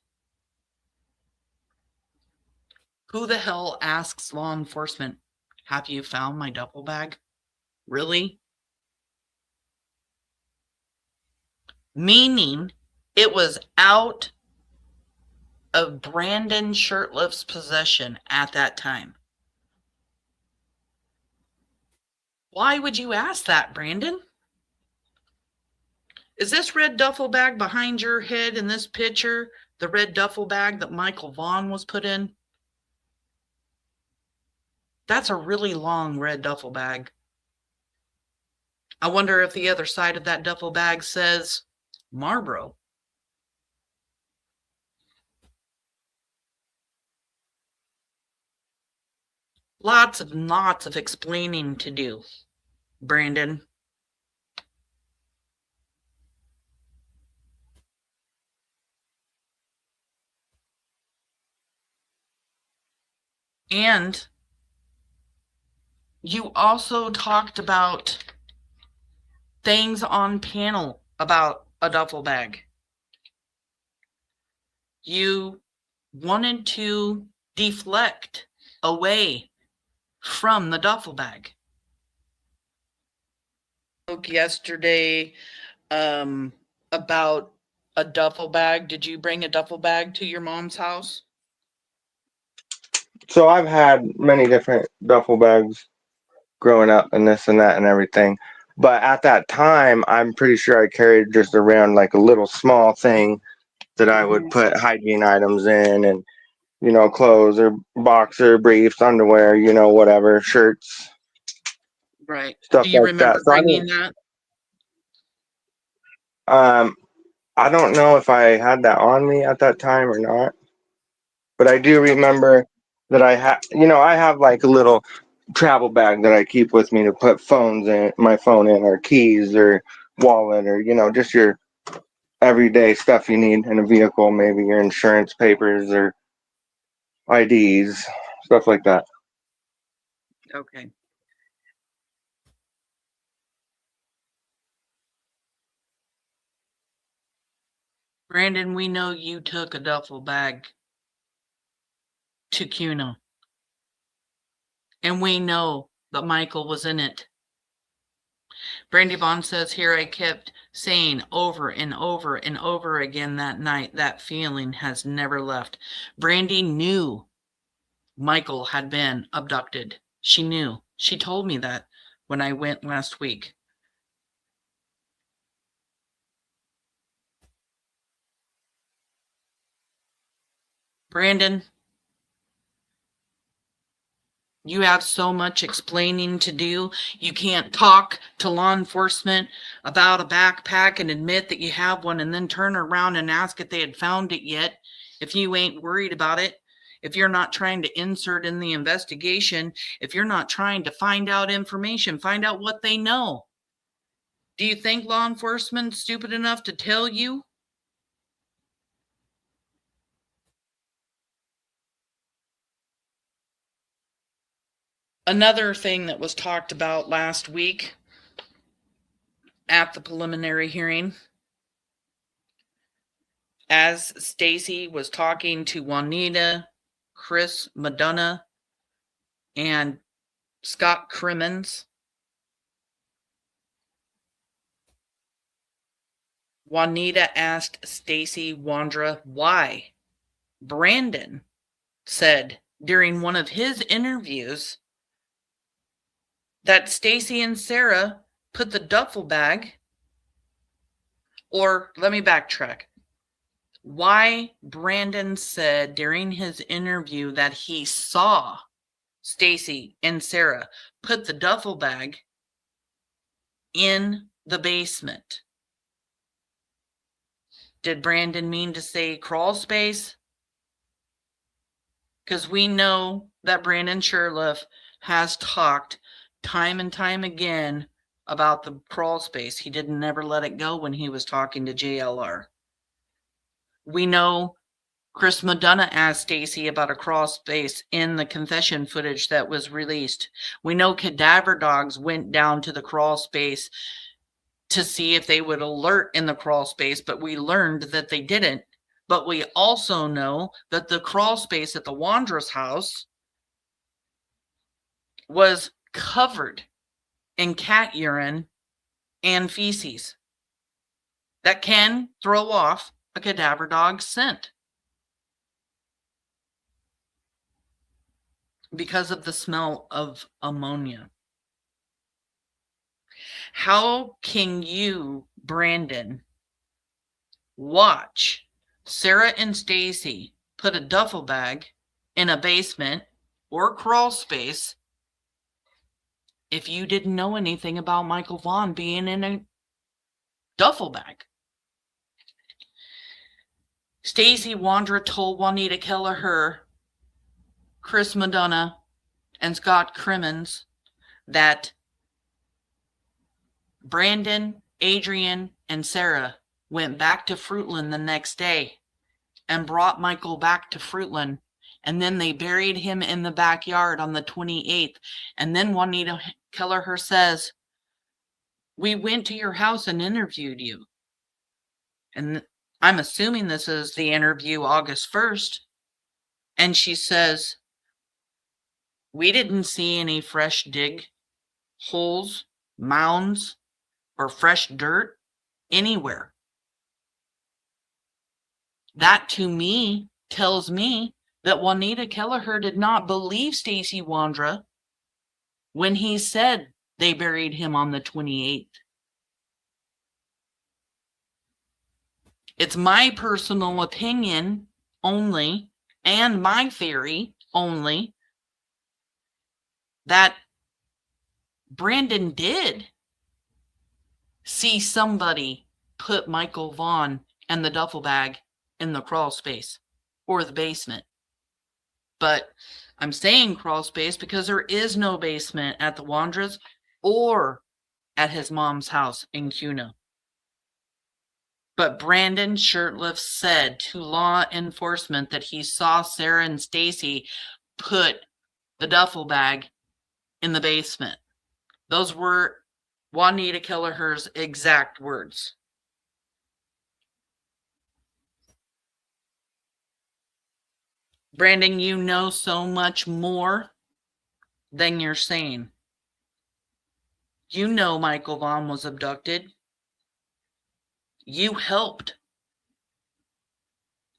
Who the hell asks law enforcement, have you found my duffel bag? Really? Meaning it was out of Brandon Shurtliff's possession at that time. Why would you ask that, Brandon? Is this red duffel bag behind your head in this picture the red duffel bag that Michael Vaughn was put in? That's a really long red duffel bag. I wonder if the other side of that duffel bag says Marlboro. Lots of explaining to do, Brandon. And you also talked about things on panel about a duffel bag. You wanted to deflect away from the duffel bag. Spoke yesterday about a duffel bag. Did you bring a duffel bag to your mom's house? So I've had many different duffel bags growing up and this and that and everything. But at that time, I'm pretty sure I carried just around like a little small thing that I would put hygiene items in and, you know, clothes or boxer briefs, underwear, you know, whatever, shirts. Right. stuff Do you like that. remember So bringing that? I don't know if I had that on me at that time or not, but I do remember that I have like a little travel bag that I keep with me to put my phone in, or keys, or wallet, or just your everyday stuff you need in a vehicle, maybe your insurance papers or IDs, stuff like that. Okay. Brandon, we know you took a duffel bag to Cuna. And we know that Michael was in it. Brandy Vaughn says here, I kept saying over and over and over again that night, that feeling has never left. Brandy knew Michael had been abducted. She knew. She told me that when I went last week. Brandon, you have so much explaining to do. You can't talk to law enforcement about a backpack and admit that you have one and then turn around and ask if they had found it yet. If you ain't worried about it, if you're not trying to insert in the investigation, if you're not trying to find out information, find out what they know. Do you think law enforcement's stupid enough to tell you? Another thing that was talked about last week at the preliminary hearing, as Stacey was talking to Juanita, Chris Madonna, and Scott Crimmins, Juanita asked Stacey Wondra why. Brandon said during one of his interviews that Stacey and Sarah put the duffel bag, or let me backtrack. Why Brandon said during his interview that he saw Stacey and Sarah put the duffel bag in the basement. Did Brandon mean to say crawl space? Because we know that Brandon Shurtliff has talked time and time again about the crawl space. He didn't never let it go when he was talking to JLR. We know Chris Madonna asked Stacey about a crawl space in the confession footage that was released. We know cadaver dogs went down to the crawl space to see if they would alert in the crawl space, but we learned that they didn't. But we also know that the crawl space at the Wondra's house was covered in cat urine and feces that can throw off a cadaver dog's scent because of the smell of ammonia. How can you, Brandon, watch Sarah and Stacey put a duffel bag in a basement or crawl space if you didn't know anything about Michael Vaughn being in a duffel bag? Stacey Wondra told Juanita Kelleher, Chris Madonna, and Scott Crimmins that Brandon, Adrian, and Sarah went back to Fruitland the next day and brought Michael back to Fruitland. And then they buried him in the backyard on the 28th. And then Juanita Kelleher says, we went to your house and interviewed you. And I'm assuming this is the interview August 1st. And she says, we didn't see any fresh dig holes, mounds, or fresh dirt anywhere. That to me tells me that Juanita Kelleher did not believe Stacey Wondra when he said they buried him on the 28th. It's my personal opinion only, and my theory only, that Brandon did see somebody put Michael Vaughn and the duffel bag in the crawl space or the basement. But I'm saying crawl space because there is no basement at the Wondras or at his mom's house in Cuna. But Brandon Shurtliff said to law enforcement that he saw Sarah and Stacey put the duffel bag in the basement. Those were Juanita Kelleher's exact words. Brandon, you know so much more than you're saying. You know Michael Vaughn was abducted. You helped.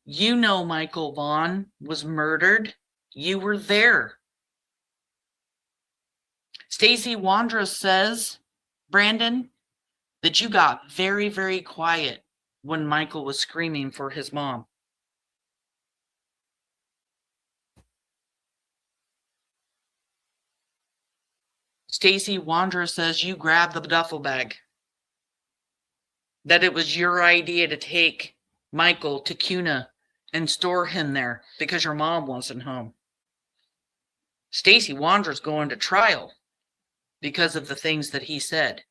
You know Michael Vaughn was murdered. You were there. Stacey Wondra says, Brandon, that you got very, very quiet when Michael was screaming for his mom. Stacey Wondra says you grabbed the duffel bag. That it was your idea to take Michael to Cuna and store him there because your mom wasn't home. Stacey Wondra's going to trial because of the things that he said.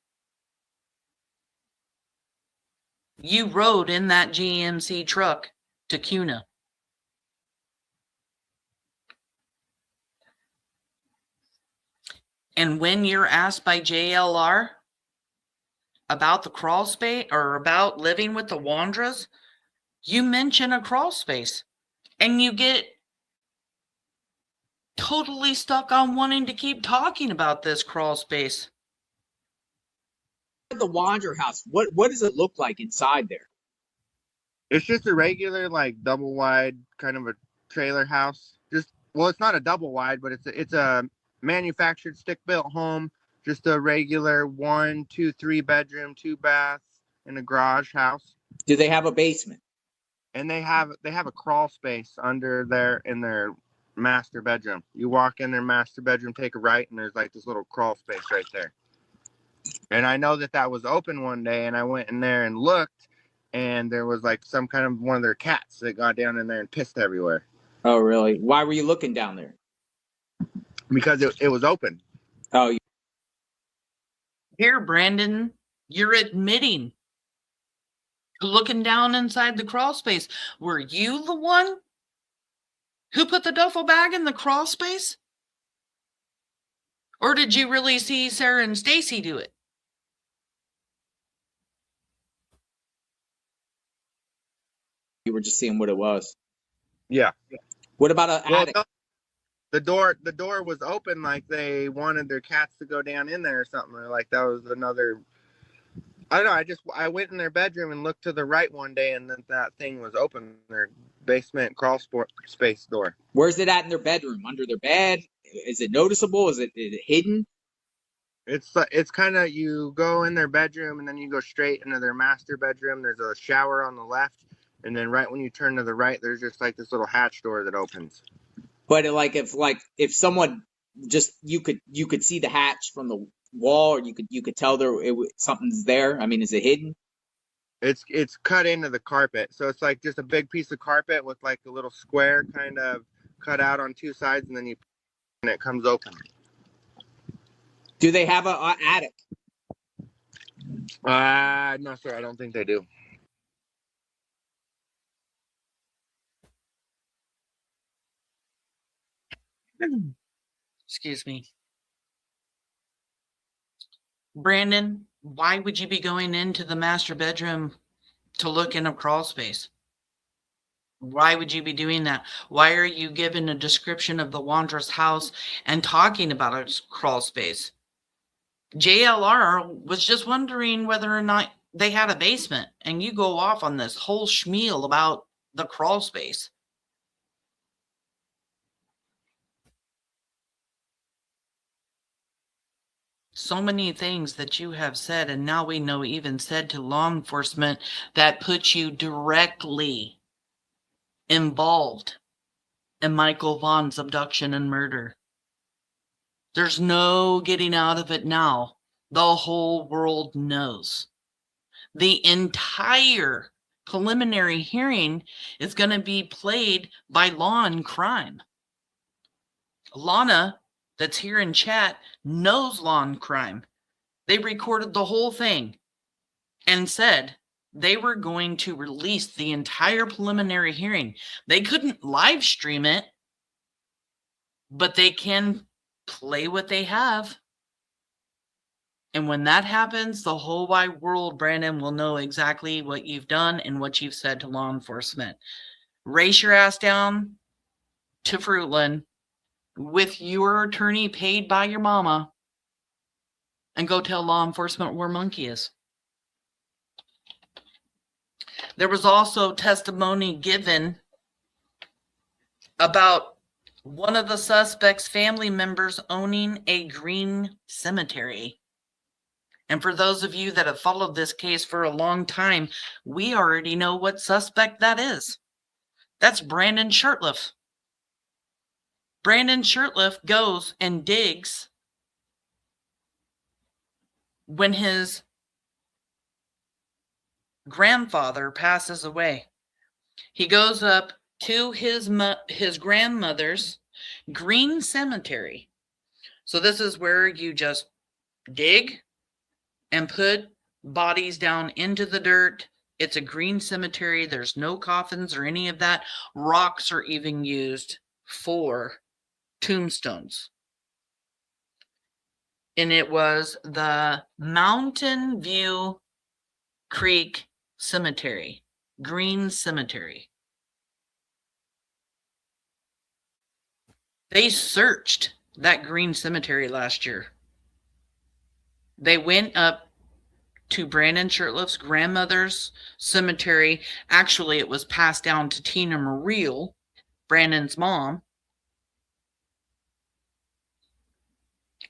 You rode in that GMC truck to Cuna. And when you're asked by JLR about the crawl space or about living with the Wondras, you mention a crawl space and you get totally stuck on wanting to keep talking about this crawl space. The Wondra house, what does it look like inside there? It's just a regular, like, double wide kind of a trailer house. Well, it's not a double wide, but it's a manufactured stick built home. Just a regular 1, 2, 3 bedroom, 2 baths, and a garage house. Do they have a basement? And they have a crawl space under there in their master bedroom. You walk in their master bedroom, take a right, and there's like this little crawl space right there. And I know that was open one day, and I went in there and looked, and there was like some kind of one of their cats that got down in there and pissed everywhere. Oh, really? Why were you looking down there? Because it was open. Oh, here, Brandon, you're admitting to looking down inside the crawl space. Were you the one who put the duffel bag in the crawl space? Or did you really see Sarah and Stacey do it? You were just seeing what it was. Yeah. What about an attic? No, the door was open, like they wanted their cats to go down in there or something. Or like that was another. I don't know. I went in their bedroom and looked to the right one day, and then that thing was open. Their basement crawl space door. Where's it at in their bedroom? Under their bed? Is it noticeable? Is it hidden? It's kind of, you go in their bedroom and then you go straight into their master bedroom. There's a shower on the left, and then right when you turn to the right, there's just like this little hatch door that opens. But if someone just you could see the hatch from the wall, or you could tell something's there. I mean, is it hidden? It's cut into the carpet, so it's like just a big piece of carpet with like a little square kind of cut out on two sides, and then and it comes open. Do they have an attic? No, sir. I don't think they do. Excuse me. Brandon, why would you be going into the master bedroom to look in a crawl space? Why would you be doing that? Why are you giving a description of the Wondra's house and talking about a crawl space? JLR was just wondering whether or not they had a basement, and you go off on this whole schmeal about the crawl space. So many things that you have said, and now we know even said to law enforcement, that put you directly involved in Michael Vaughn's abduction and murder. There's no getting out of it now. The whole world knows. The entire preliminary hearing is going to be played by Law and Crime. Lana, that's here in chat, knows Law and Crime. They recorded the whole thing and said they were going to release the entire preliminary hearing. They couldn't live stream it, but they can play what they have. And when that happens, the whole wide world, Brandon, will know exactly what you've done and what you've said to law enforcement. Race your ass down to Fruitland with your attorney paid by your mama and go tell law enforcement where Monkey is. There was also testimony given about one of the suspects' family members owning a green cemetery. And for those of you that have followed this case for a long time, we already know what suspect that is. That's Brandon Shurtliff. Brandon Shurtliff goes and digs when his grandfather passes away. He goes up to his grandmother's green cemetery. So this is where you just dig and put bodies down into the dirt. It's a green cemetery. There's no coffins or any of that. Rocks are even used for tombstones. And it was the Mountain View Creek Cemetery, green cemetery. They searched that green cemetery last year. They went up to Brandon Shurtliff's grandmother's cemetery. Actually, it was passed down to Tina Marie, Brandon's mom.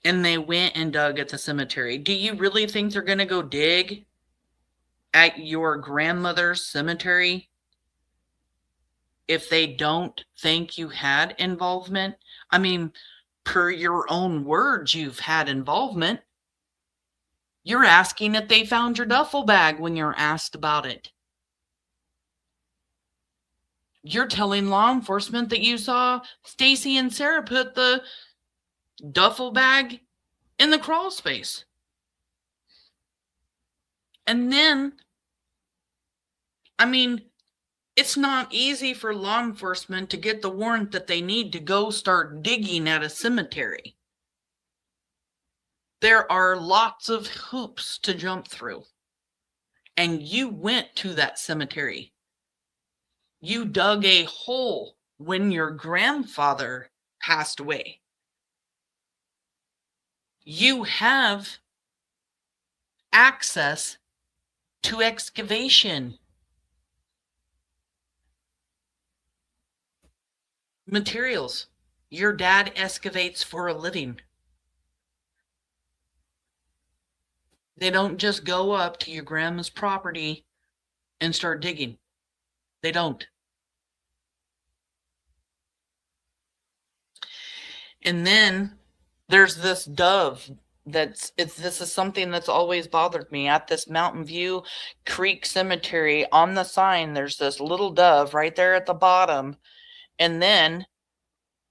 And they went and dug at the cemetery. Do you really think they're going to go dig at your grandmother's cemetery if they don't think you had involvement? I mean, per your own words, you've had involvement. You're asking if they found your duffel bag when you're asked about it. You're telling law enforcement that you saw Stacey and Sarah put the duffel bag in the crawl space. And then, I mean, it's not easy for law enforcement to get the warrant that they need to go start digging at a cemetery. There are lots of hoops to jump through. And you went to that cemetery. You dug a hole when your grandfather passed away. You have access to excavation materials. Your dad excavates for a living. They don't just go up to your grandma's property and start digging. They don't. And then there's this dove this is something that's always bothered me. At this Mountain View Creek Cemetery, on the sign, there's this little dove right there at the bottom. And then,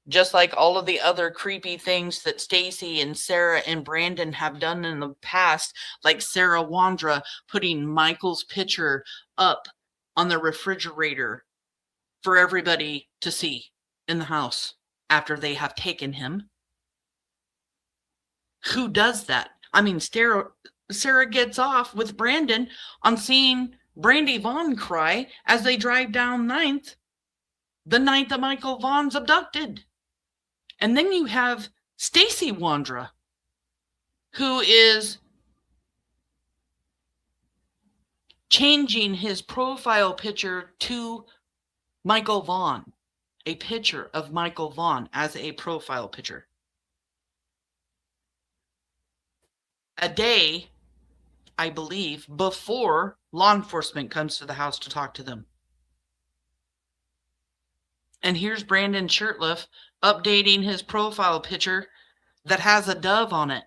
just like all of the other creepy things that Stacey and Sarah and Brandon have done in the past, like Sarah Wondra putting Michael's picture up on the refrigerator for everybody to see in the house after they have taken him. Who does that? I mean, Sarah gets off with Brandon on seeing Brandy Vaughn cry as they drive down 9th, the night that Michael Vaughn's abducted. And then you have Stacey Wondra, who is changing his profile picture to Michael Vaughn, a picture of Michael Vaughn as a profile picture. A day, I believe, before law enforcement comes to the house to talk to them. And here's Brandon Shurtliff updating his profile picture that has a dove on it.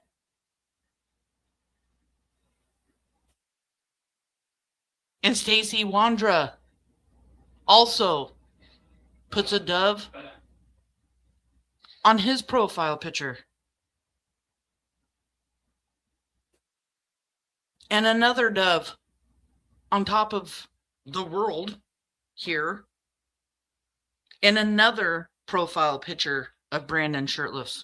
And Stacey Wondra also puts a dove on his profile picture. And another dove on top of the world here. And another profile picture of Brandon Shurtliff.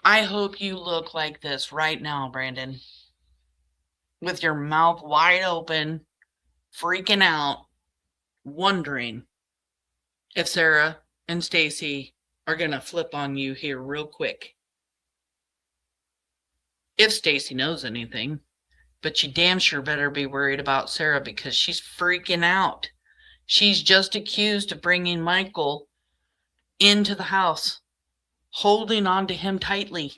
I hope you look like this right now, Brandon. With your mouth wide open, freaking out, wondering if Sarah and Stacey are going to flip on you here real quick. If Stacey knows anything, but you damn sure better be worried about Sarah because she's freaking out. She's just accused of bringing Michael into the house, holding on to him tightly.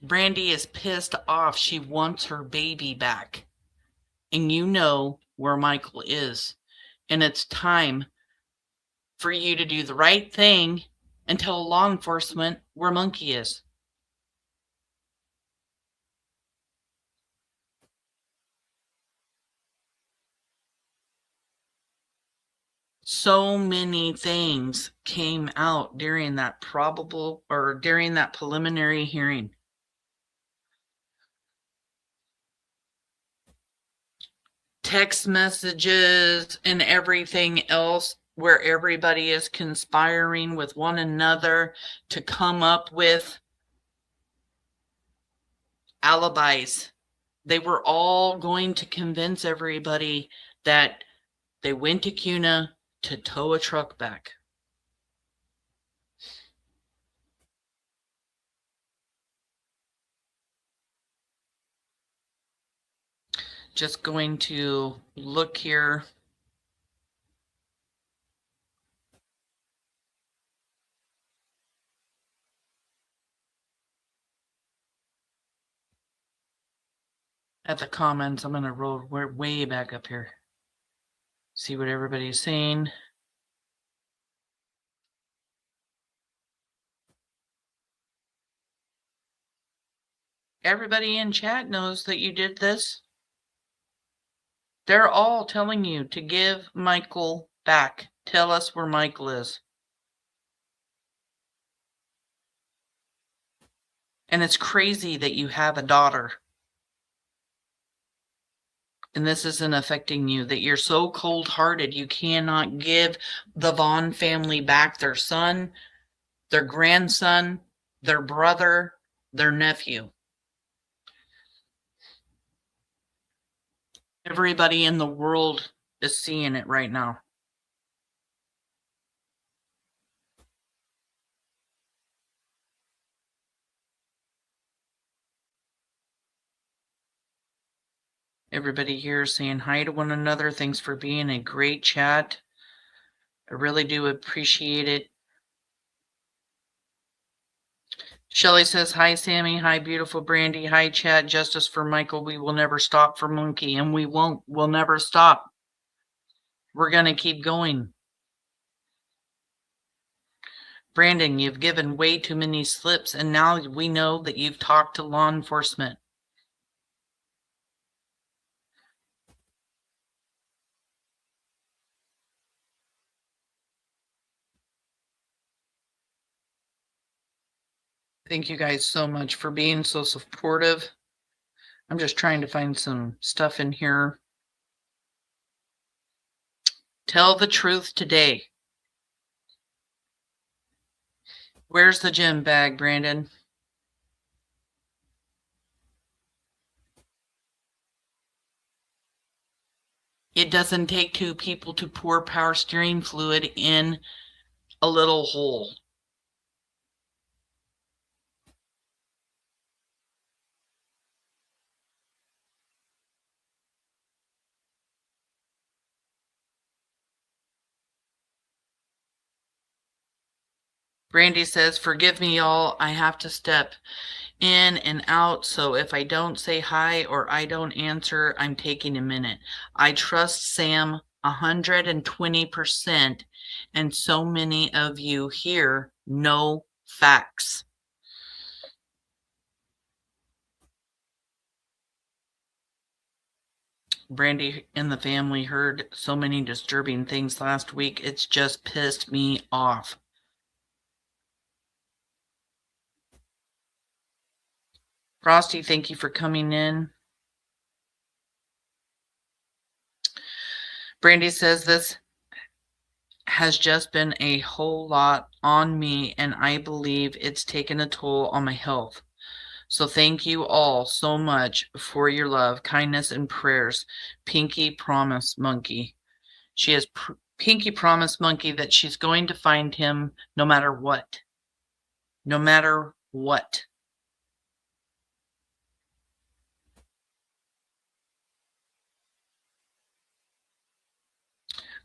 Brandy is pissed off. She wants her baby back. And you know where Michael is. And it's time for you to do the right thing and tell law enforcement where Monkey is. So many things came out during that preliminary hearing. Text messages and everything else where everybody is conspiring with one another to come up with alibis. They were all going to convince everybody that they went to Cuna to tow a truck back. Just going to look here. At the comments, I'm going to roll way back up here. See what everybody's saying. Everybody in chat knows that you did this. They're all telling you to give Michael back. Tell us where Michael is. And it's crazy that you have a daughter. And this isn't affecting you, that you're so cold-hearted you cannot give the Vaughn family back their son, their grandson, their brother, their nephew. Everybody in the world is seeing it right now. Everybody here is saying hi to one another. Thanks for being a great chat. I really do appreciate it. Shelly says, hi, Sammy. Hi, beautiful Brandy. Hi, chat. Justice for Michael. We will never stop for Monkey, and we won't. We'll never stop. We're going to keep going. Brandon, you've given way too many slips, and now we know that you've talked to law enforcement. Thank you guys so much for being so supportive. I'm just trying to find some stuff in here. Tell the truth today. Where's the gym bag, Brandon? It doesn't take two people to pour power steering fluid in a little hole. Brandy says, forgive me, y'all. I have to step in and out. So if I don't say hi or I don't answer, I'm taking a minute. I trust Sam 120%. And so many of you here know facts. Brandy and the family heard so many disturbing things last week. It's just pissed me off. Frosty, thank you for coming in. Brandy says this has just been a whole lot on me, and I believe it's taken a toll on my health. So thank you all so much for your love, kindness, and prayers. Pinky Promise Monkey. She has Pinky Promise Monkey that she's going to find him no matter what. No matter what.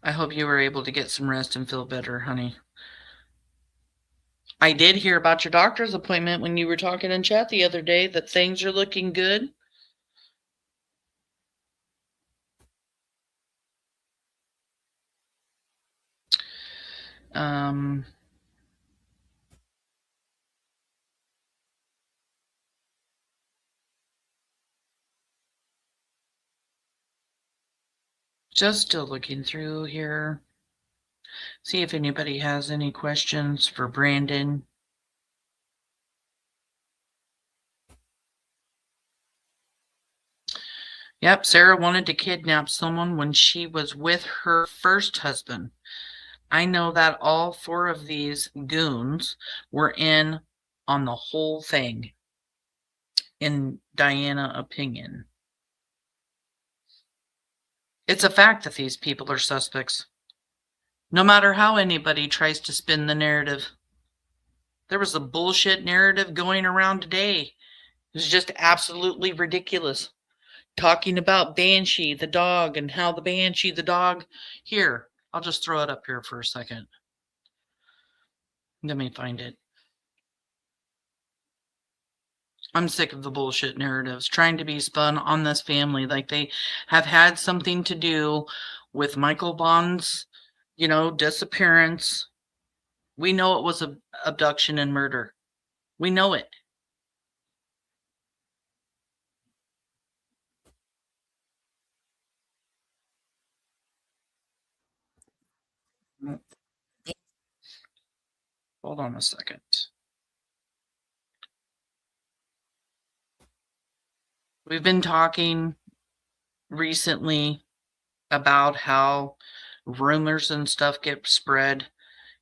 I hope you were able to get some rest and feel better, honey. I did hear about your doctor's appointment when you were talking in chat the other day, that things are looking good. Just still looking through here. See if anybody has any questions for Brandon. Yep, Sarah wanted to kidnap someone when she was with her first husband. I know that all 4 of these goons were in on the whole thing, in Diana's opinion. It's a fact that these people are suspects. No matter how anybody tries to spin the narrative. There was a bullshit narrative going around today. It was just absolutely ridiculous. Talking about Banshee, the dog, and how the Banshee, the dog... Here, I'll just throw it up here for a second. Let me find it. I'm sick of the bullshit narratives trying to be spun on this family like they have had something to do with Michael Vaughn's, disappearance. We know it was an abduction and murder. We know it. Hold on a second. We've been talking recently about how rumors and stuff get spread.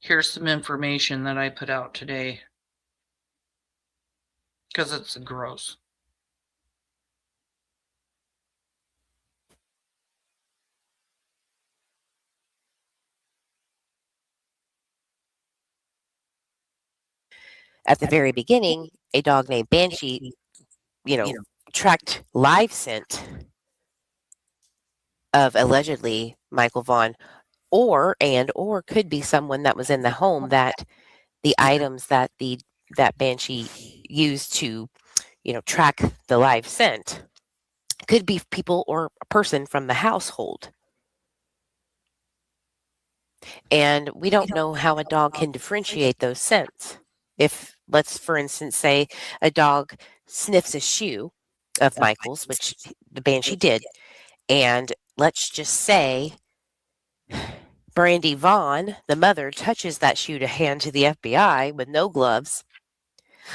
Here's some information that I put out today because it's gross. At the very beginning, a dog named Banshee, tracked live scent of allegedly Michael Vaughn, or could be someone that was in the home that the items that that Banshee used to, track the live scent could be people or a person from the household. And we don't know how a dog can differentiate those scents. If, let's for instance say, a dog sniffs a shoe of Michael's, which the Banshee did, and let's just say Brandy Vaughn, the mother, touches that shoe to hand to the FBI with no gloves,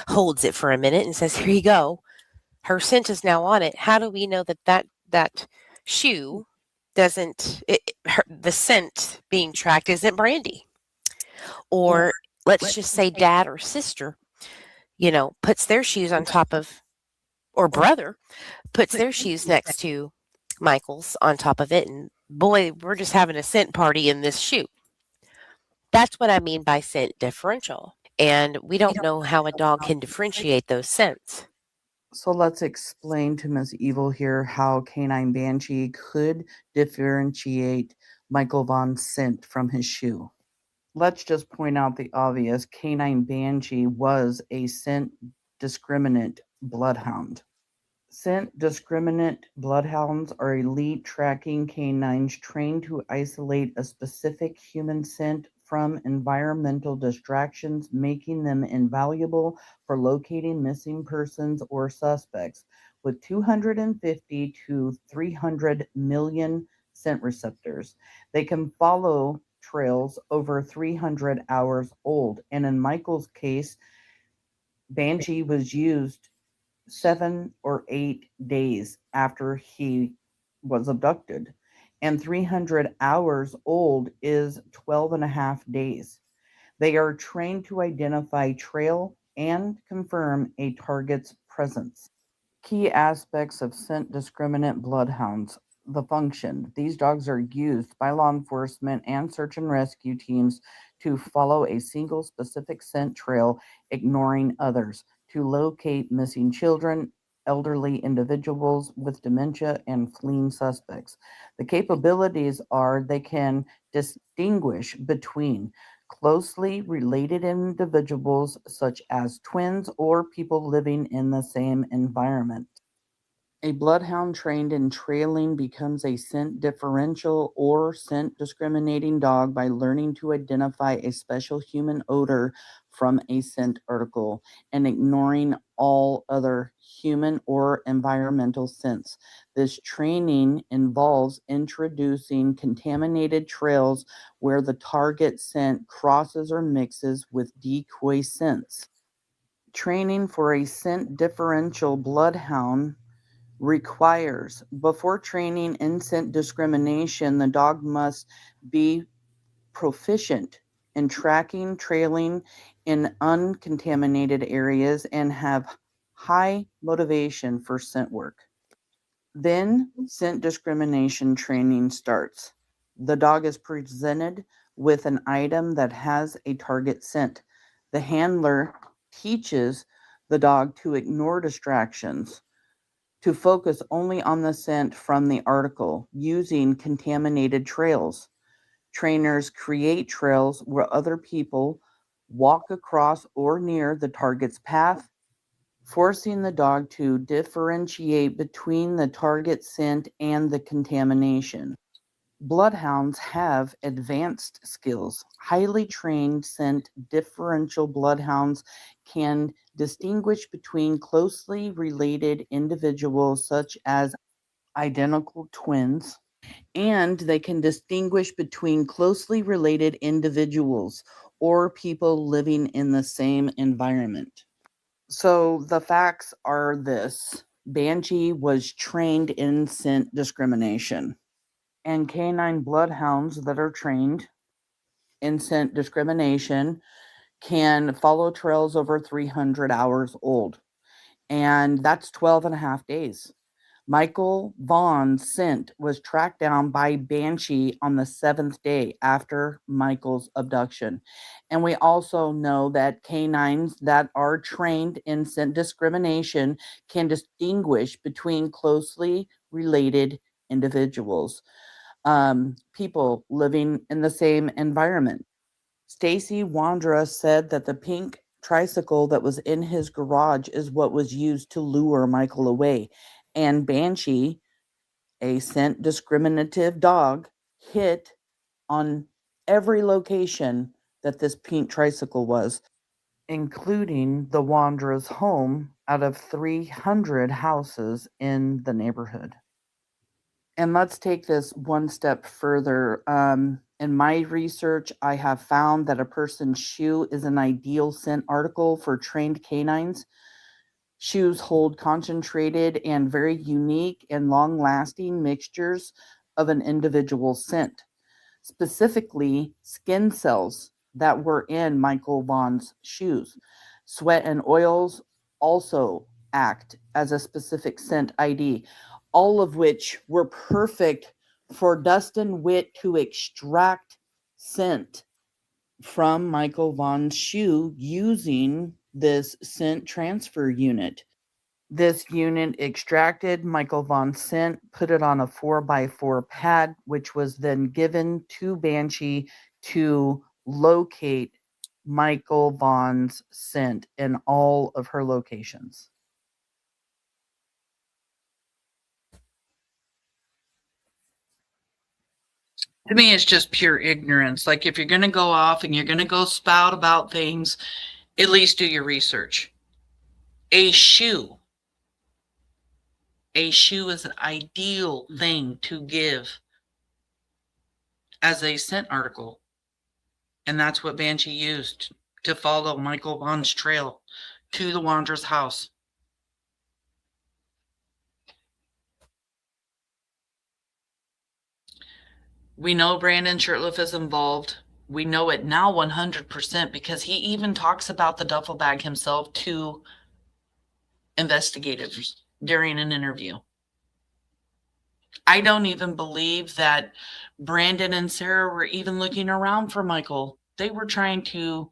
holds it for a minute and says, here you go. Her scent is now on it. How do we know that shoe doesn't, the scent being tracked isn't Brandy? Or let's just say dad or sister, puts their shoes on top of, or brother puts their shoes next to Michael's on top of it, and boy, we're just having a scent party in this shoe. That's what I mean by scent differential. And we don't know how a dog can differentiate those scents. So let's explain to Ms. Evil here how Canine Banshee could differentiate Michael Vaughn's scent from his shoe. Let's just point out the obvious. Canine Banshee was a scent discriminant bloodhound. Scent discriminant bloodhounds are elite tracking canines trained to isolate a specific human scent from environmental distractions, making them invaluable for locating missing persons or suspects. With 250 to 300 million scent receptors, they can follow trails over 300 hours old. And in Michael's case, Banshee was used 7 or 8 days after he was abducted, and 300 hours old is 12 and a half days. They are trained to identify trail and confirm a target's presence. Key aspects of scent discriminant bloodhounds. The function. These dogs are used by law enforcement and search and rescue teams to follow a single specific scent trail, ignoring others, to locate missing children, elderly individuals with dementia, and fleeing suspects. The capabilities are they can distinguish between closely related individuals such as twins or people living in the same environment. A bloodhound trained in trailing becomes a scent differential or scent discriminating dog by learning to identify a special human odor from a scent article and ignoring all other human or environmental scents. This training involves introducing contaminated trails where the target scent crosses or mixes with decoy scents. Training for a scent differential bloodhound requires before training in scent discrimination, the dog must be proficient in tracking, trailing in uncontaminated areas and have high motivation for scent work. Then scent discrimination training starts. The dog is presented with an item that has a target scent. The handler teaches the dog to ignore distractions, to focus only on the scent from the article using contaminated trails. Trainers create trails where other people walk across or near the target's path, forcing the dog to differentiate between the target scent and the contamination. Bloodhounds have advanced skills. Highly trained scent differential bloodhounds can distinguish between closely related individuals such as identical twins, and they can distinguish between closely related individuals or people living in the same environment. So the facts are this: Banshee was trained in scent discrimination, and canine bloodhounds that are trained in scent discrimination can follow trails over 300 hours old, and that's 12 and a half days. Michael Vaughn's scent was tracked down by Banshee on the 7th day after Michael's abduction. And we also know that canines that are trained in scent discrimination can distinguish between closely related individuals, people living in the same environment. Stacey Wondra said that the pink tricycle that was in his garage is what was used to lure Michael away. And Banshee, a scent discriminative dog, hit on every location that this pink tricycle was, including the Wandra's home out of 300 houses in the neighborhood. And let's take this one step further. In my research, I have found that a person's shoe is an ideal scent article for trained canines. Shoes hold concentrated and very unique and long-lasting mixtures of an individual's scent, specifically skin cells that were in Michael Vaughn's shoes. Sweat and oils also act as a specific scent ID, all of which were perfect for Dustin Witt to extract scent from Michael Vaughn's shoe using this scent transfer unit. This unit extracted Michael Vaughn's scent, put it on a 4x4 pad, which was then given to Banshee to locate Michael Vaughn's scent in all of her locations? To me, it's just pure ignorance. Like, if you're going to go off and you're going to go spout about things, at least do your research. A shoe is an ideal thing to give as a scent article. And that's what Banshee used to follow Michael Vaughn's trail to the Wandra's house. We know Brandon Shurtliff is involved. We know it now 100% because he even talks about the duffel bag himself to investigators during an interview. I don't even believe that Brandon and Sarah were even looking around for Michael. They were trying to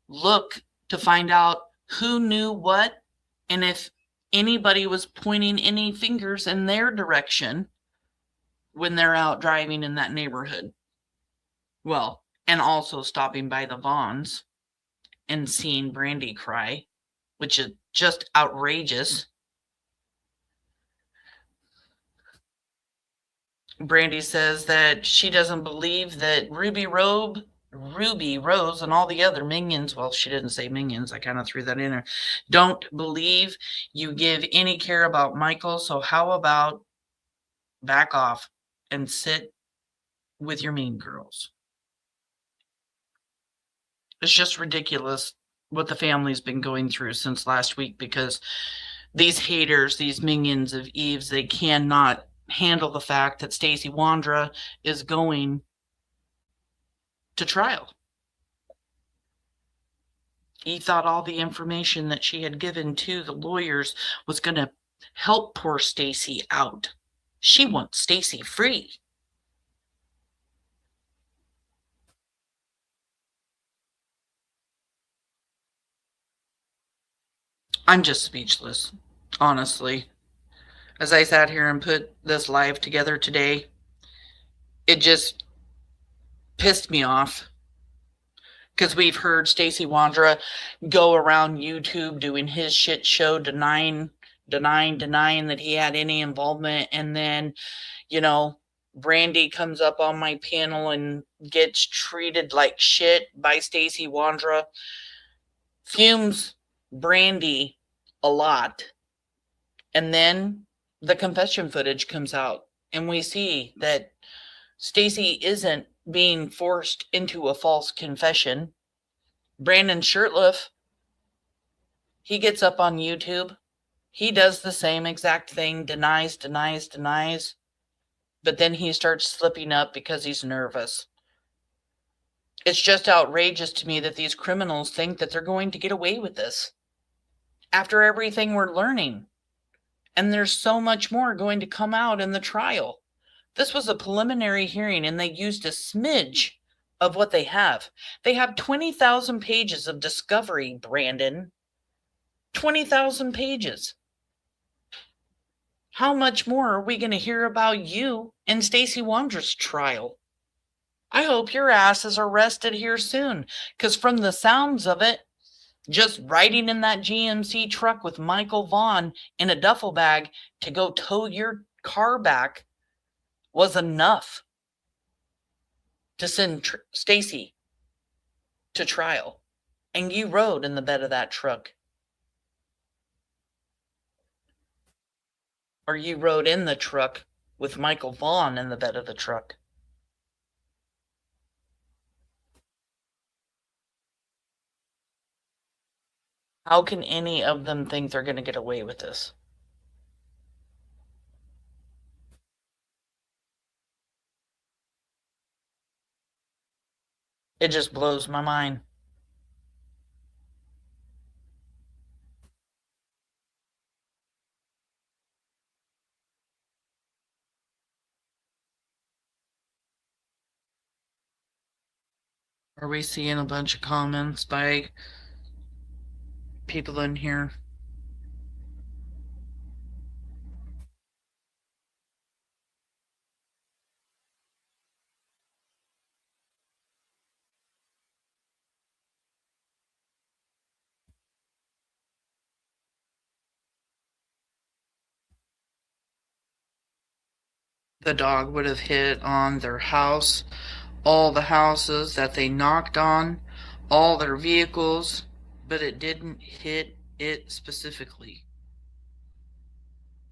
look to find out who knew what and if anybody was pointing any fingers in their direction when they're out driving in that neighborhood. Well, and also stopping by the Vaughns and seeing Brandy cry, which is just outrageous. Brandy says that she doesn't believe that Ruby Rose, and all the other minions, well, she didn't say minions, I kind of threw that in there, don't believe you give any care about Michael, so how about back off and sit with your mean girls? It's just ridiculous what the family's been going through since last week, because these haters, these minions of Eve's, they cannot handle the fact that Stacey Wondra is going to trial. Eve thought all the information that she had given to the lawyers was going to help poor Stacey out. She wants Stacey free. I'm just speechless, honestly. As I sat here and put this live together today, it just pissed me off. Because we've heard Stacey Wondra go around YouTube doing his shit show, denying that he had any involvement. And then, you know, Brandy comes up on my panel and gets treated like shit by Stacey Wondra. Fumes Brandy a lot. And then the confession footage comes out, and we see that Stacey isn't being forced into a false confession. Brandon Shurtliff, he gets up on YouTube. He does the same exact thing, denies. But then he starts slipping up because he's nervous. It's just outrageous to me that these criminals think that they're going to get away with this after everything we're learning. And there's so much more going to come out in the trial. This was a preliminary hearing, and they used a smidge of what they have. They have 20,000 pages of discovery, Brandon. 20,000 pages. How much more are we going to hear about you and Stacey Wondra's trial? I hope your ass is arrested here soon, because from the sounds of it, just riding in that GMC truck with Michael Vaughn in a duffel bag to go tow your car back was enough to send Stacey to trial. And you rode in the bed of that truck. Or you rode in the truck with Michael Vaughn in the bed of the truck. How can any of them think they're going to get away with this? It just blows my mind. Are we seeing a bunch of comments by people in here? the dog would have hit on their house, all the houses that they knocked on, all their vehicles, but it didn't hit it specifically.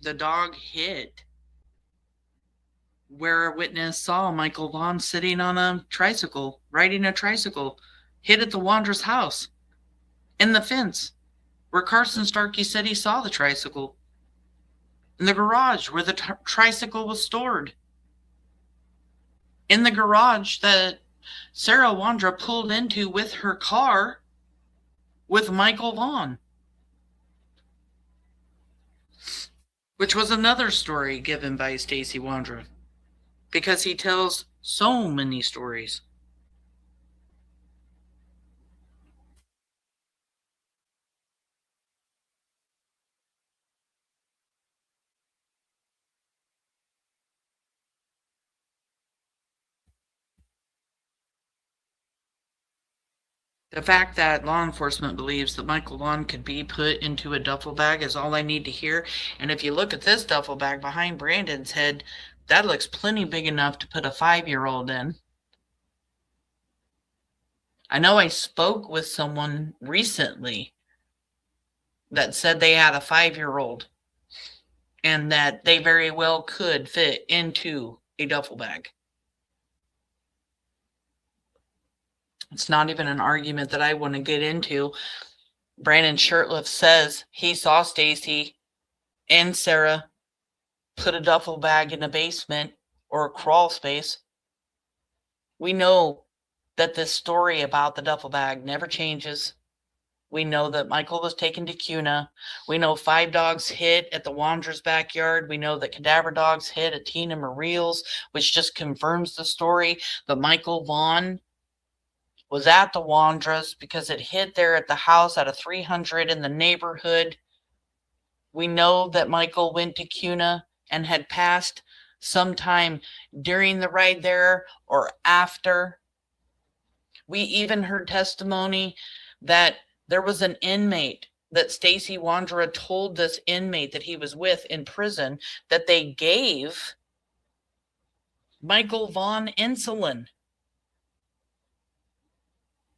The dog hit where a witness saw Michael Vaughn sitting on a tricycle, riding a tricycle, hit at the Wondra's house, in the fence, where Carson Starkey said he saw the tricycle, in the garage where the tricycle was stored, in the garage that Sarah Wondra pulled into with her car with Michael Vaughn, which was another story given by Stacey Wondra, because he tells so many stories. The fact that law enforcement believes that Michael Vaughn could be put into a duffel bag is all I need to hear. And if you look at this duffel bag behind Brandon's head, that looks plenty big enough to put a 5-year-old in. I know I spoke with someone recently that said they had a 5-year-old and that they very well could fit into a duffel bag. It's not even an argument that I want to get into. Brandon Shurtliff says he saw Stacey and Sarah put a duffel bag in a basement or a crawl space. We know that this story about the duffel bag never changes. We know that Michael was taken to CUNA. We know 5 dogs hit at the Wandra's backyard. We know that cadaver dogs hit at Tina Mariel's, which just confirms the story that Michael Vaughn was at the Wandra's because it hit there at the house at a 300 in the neighborhood. We know that Michael went to CUNA and had passed sometime during the ride there or after. We even heard testimony that there was an inmate that Stacey Wondra told this inmate that he was with in prison that they gave Michael Vaughn insulin.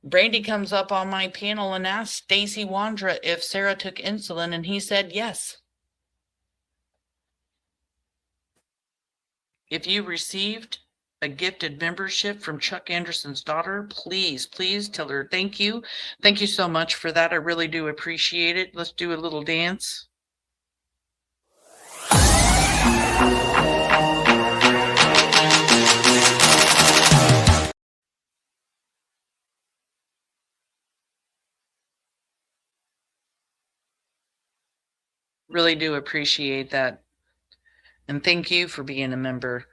Brandy comes up on my panel and asks Stacey Wondra if Sarah took insulin, and he said yes. If you received a gifted membership from Chuck Anderson's daughter, please tell her thank you. Thank you so much for that. I really do appreciate it. Let's do a little dance. Really do appreciate that. And thank you for being a member.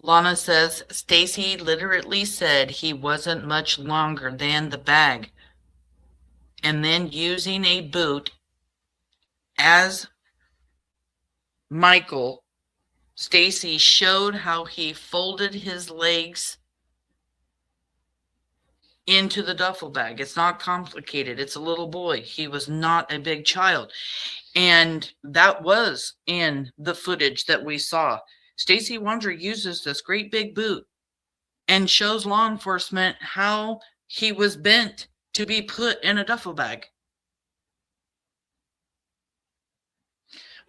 Lana says, Stacey literally said he wasn't much longer than the bag. And then using a boot as Michael, Stacey showed how he folded his legs into the duffel bag. It's not complicated. It's a little boy. He was not a big child. And that was in the footage that we saw. Stacey Wondra uses this great big boot and shows law enforcement how he was bent to be put in a duffel bag.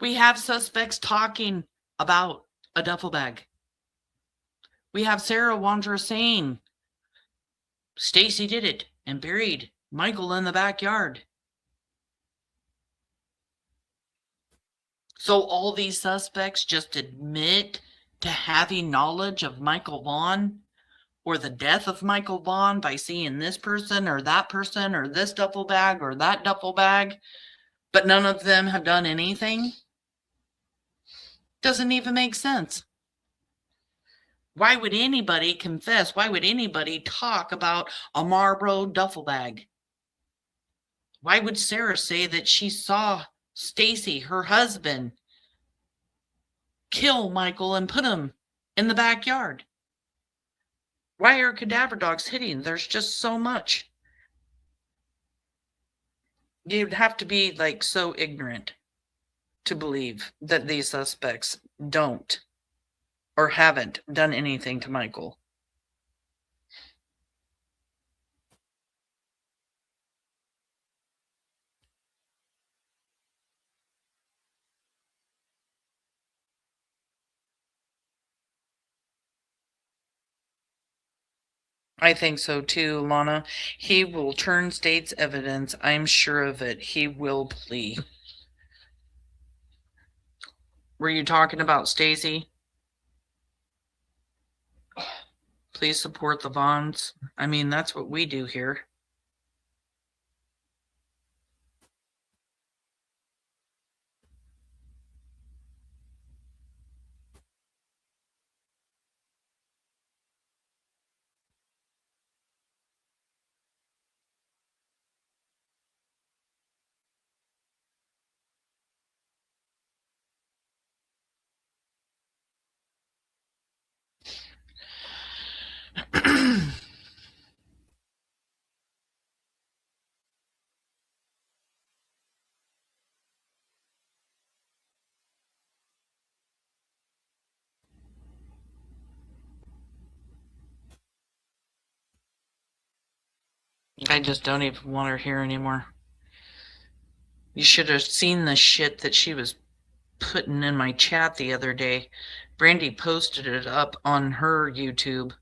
We have suspects talking about a duffel bag. We have Sarah Wondra saying Stacey did it and buried Michael in the backyard. So all these suspects just admit to having knowledge of Michael Vaughn or the death of Michael Vaughn by seeing this person or this duffel bag or that duffel bag, but none of them have done anything? Doesn't even make sense. Why would anybody confess? Why would anybody talk about a Marlboro duffel bag? Why would Sarah say that she saw Stacey, her husband, kill Michael and put him in the backyard? Why are cadaver dogs hitting? There's just so much. You'd have to be like so ignorant to believe that these suspects don't or haven't done anything to Michael. I think so too, Lana. He will turn state's evidence. I'm sure of it. He will plea. Were you talking about Stacey? Please support the Vaughns. I mean, that's what we do here. I just don't even want her here anymore. You should have seen the shit that she was putting in my chat the other day. Brandy posted it up on her YouTube,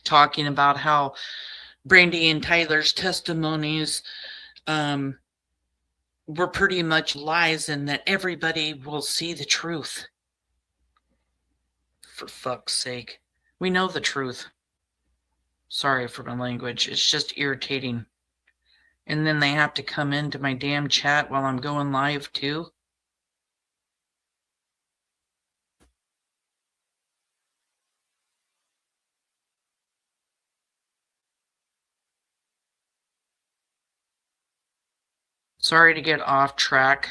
talking about how Brandy and Tyler's testimonies were pretty much lies and that everybody will see the truth. For fuck's sake. We know the truth. Sorry for my language. It's just irritating. And then they have to come into my damn chat while I'm going live too. Sorry to get off track.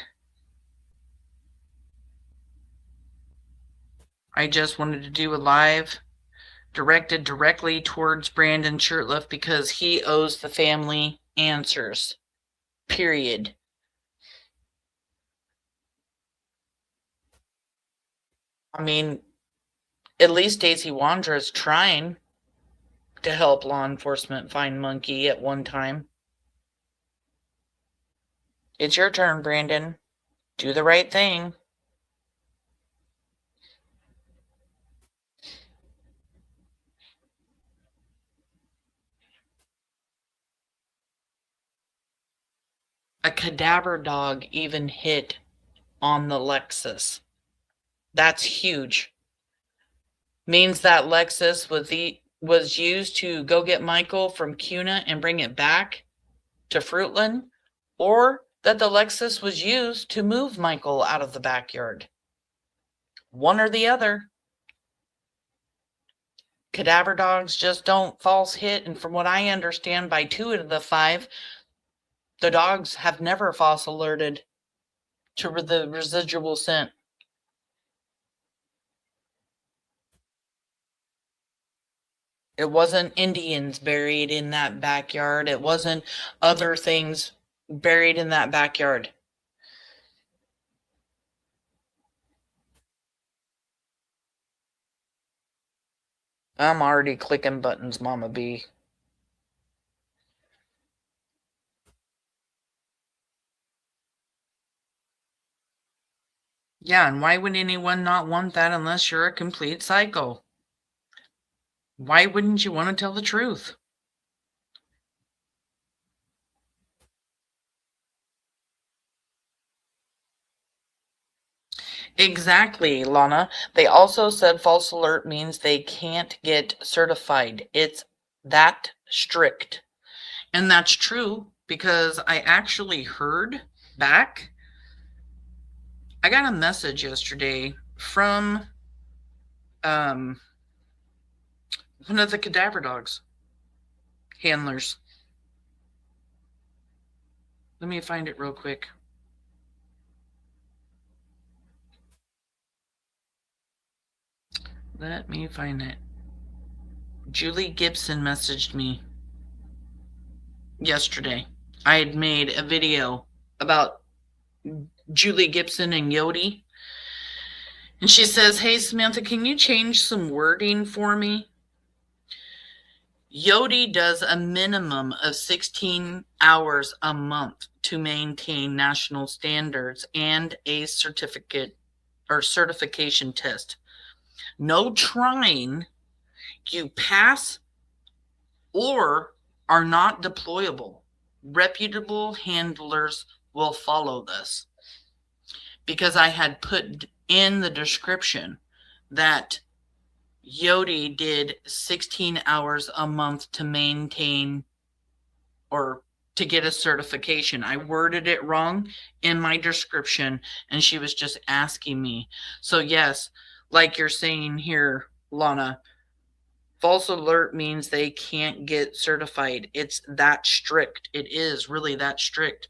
I just wanted to do a live directed directly towards Brandon Shurtliff because he owes the family answers. Period. I mean, at least Stacey Wondra is trying to help law enforcement find Monkey at one time. It's your turn, Brandon. Do the right thing. A cadaver dog even hit on the Lexus. That's huge. Means that Lexus was used to go get Michael from Cuna and bring it back to Fruitland, or that the Lexus was used to move Michael out of the backyard. One or the other. Cadaver dogs just don't false hit, and from what I understand, by 2 out of the 5, the dogs have never false alerted to the residual scent. It wasn't Indians buried in that backyard. It wasn't other things buried in that backyard. I'm already clicking buttons, Mama B. Yeah, and why would anyone not want that unless you're a complete psycho? Why wouldn't you want to tell the truth? Exactly, Lana. They also said false alert means they can't get certified. It's that strict. And that's true because I actually heard back. I got a message yesterday from one of the cadaver dogs handlers. Let me find it real quick. Let me find it. Julie Gibson messaged me yesterday. I had made a video about Julie Gibson and Yodi. And she says, "Hey, Samantha, can you change some wording for me?" Yodi does a minimum of 16 hours a month to maintain national standards and a certificate or certification test. No trying, you pass or are not deployable. Reputable handlers will follow this. Because I had put in the description that Yodi did 16 hours a month to maintain or to get a certification. I worded it wrong in my description, and she was just asking me. So yes, like you're saying here, Lana, false alert means they can't get certified. It's that strict. It is really that strict.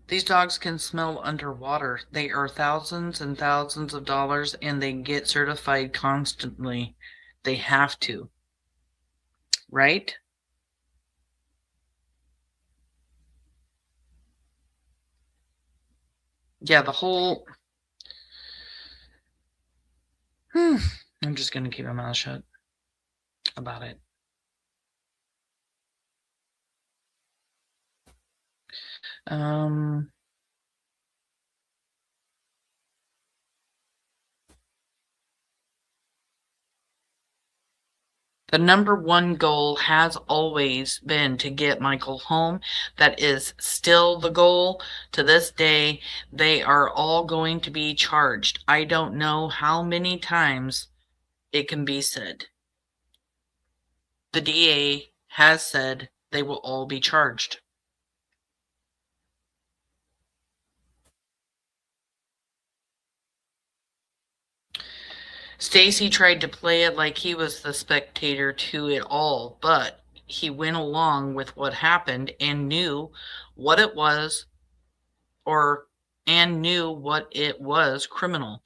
These dogs can smell underwater. They are thousands and thousands of dollars, and they get certified constantly. They have to. Right? Yeah, the whole... I'm just going to keep my mouth shut about it. The number one goal has always been to get Michael home. That is still the goal to this day. They are all going to be charged. I don't know how many times it can be said. The DA has said they will all be charged. Stacey tried to play it like he was the spectator to it all, but he went along with what happened and knew what it was criminal.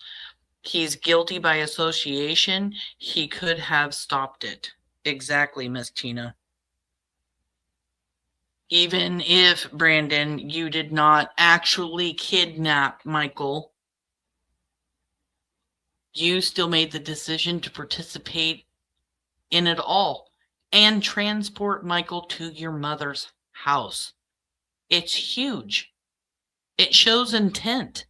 He's guilty by association. He could have stopped it. Exactly, Miss Tina. Even if, Brandon, you did not actually kidnap Michael, you still made the decision to participate in it all and transport Michael to your mother's house. It's huge. It shows intent.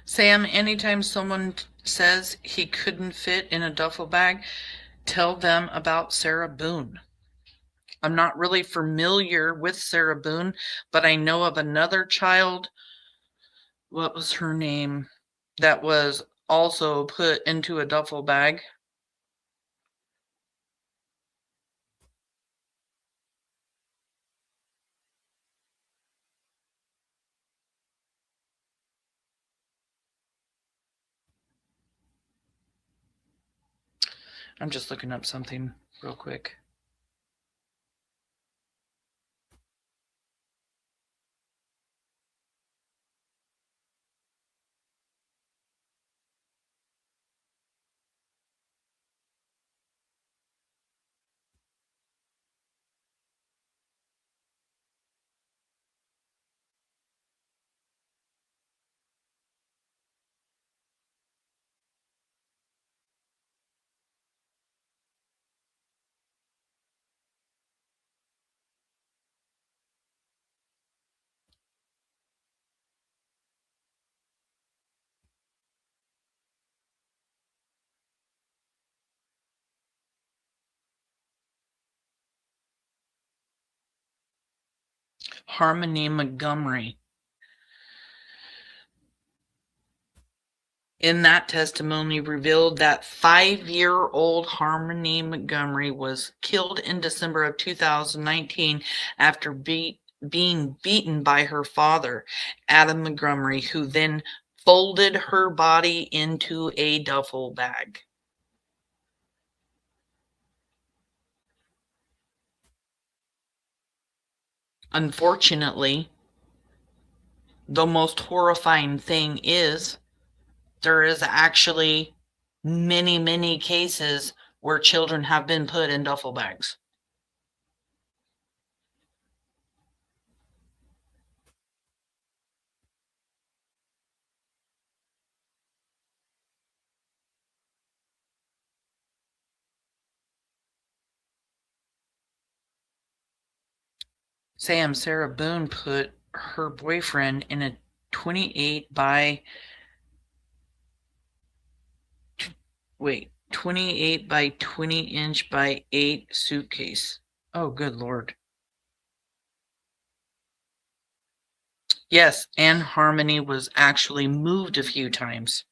Sam, anytime someone says he couldn't fit in a duffel bag, tell them about Sarah Boone. I'm not really familiar with Sarah Boone, but I know of another child, what was her name, that was also put into a duffel bag. I'm just looking up something real quick. Harmony Montgomery. in that testimony revealed that 5-year-old Harmony Montgomery was killed in December of 2019 after being beaten by her father, Adam Montgomery, who then folded her body into a duffel bag. Unfortunately, the most horrifying thing is there is actually many, many cases where children have been put in duffel bags. Sarah Boone put her boyfriend in a 28 by 20 inch by 8 suitcase. Oh, good Lord. Yes, and Harmony was actually moved a few times.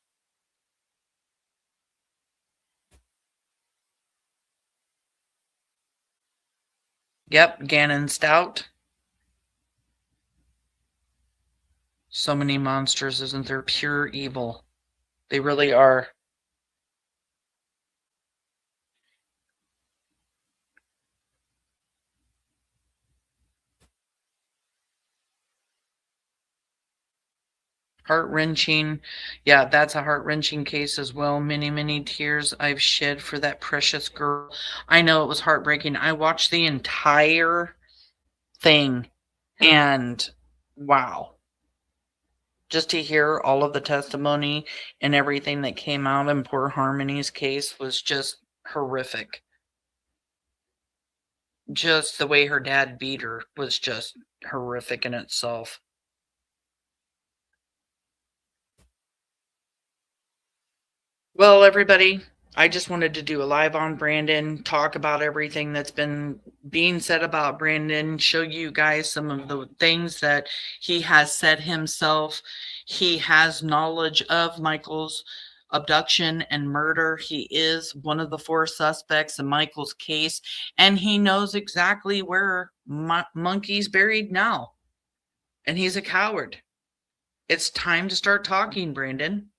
Yep, Gannon Stout. So many monsters, isn't there? Pure evil. They really are. Heart-wrenching. Yeah, that's a heart-wrenching case as well. Many, many tears I've shed for that precious girl. I know it was heartbreaking. I watched the entire thing, and wow. Just to hear all of the testimony and everything that came out in poor Harmony's case was just horrific. Just the way her dad beat her was just horrific in itself. Well, everybody, I just wanted to do a live on Brandon, talk about everything that's been being said about Brandon, show you guys some of the things that he has said himself. He has knowledge of Michael's abduction and murder. He is one of the 4 suspects in Michael's case, and he knows exactly where Monkey's buried now. And he's a coward. It's time to start talking, Brandon.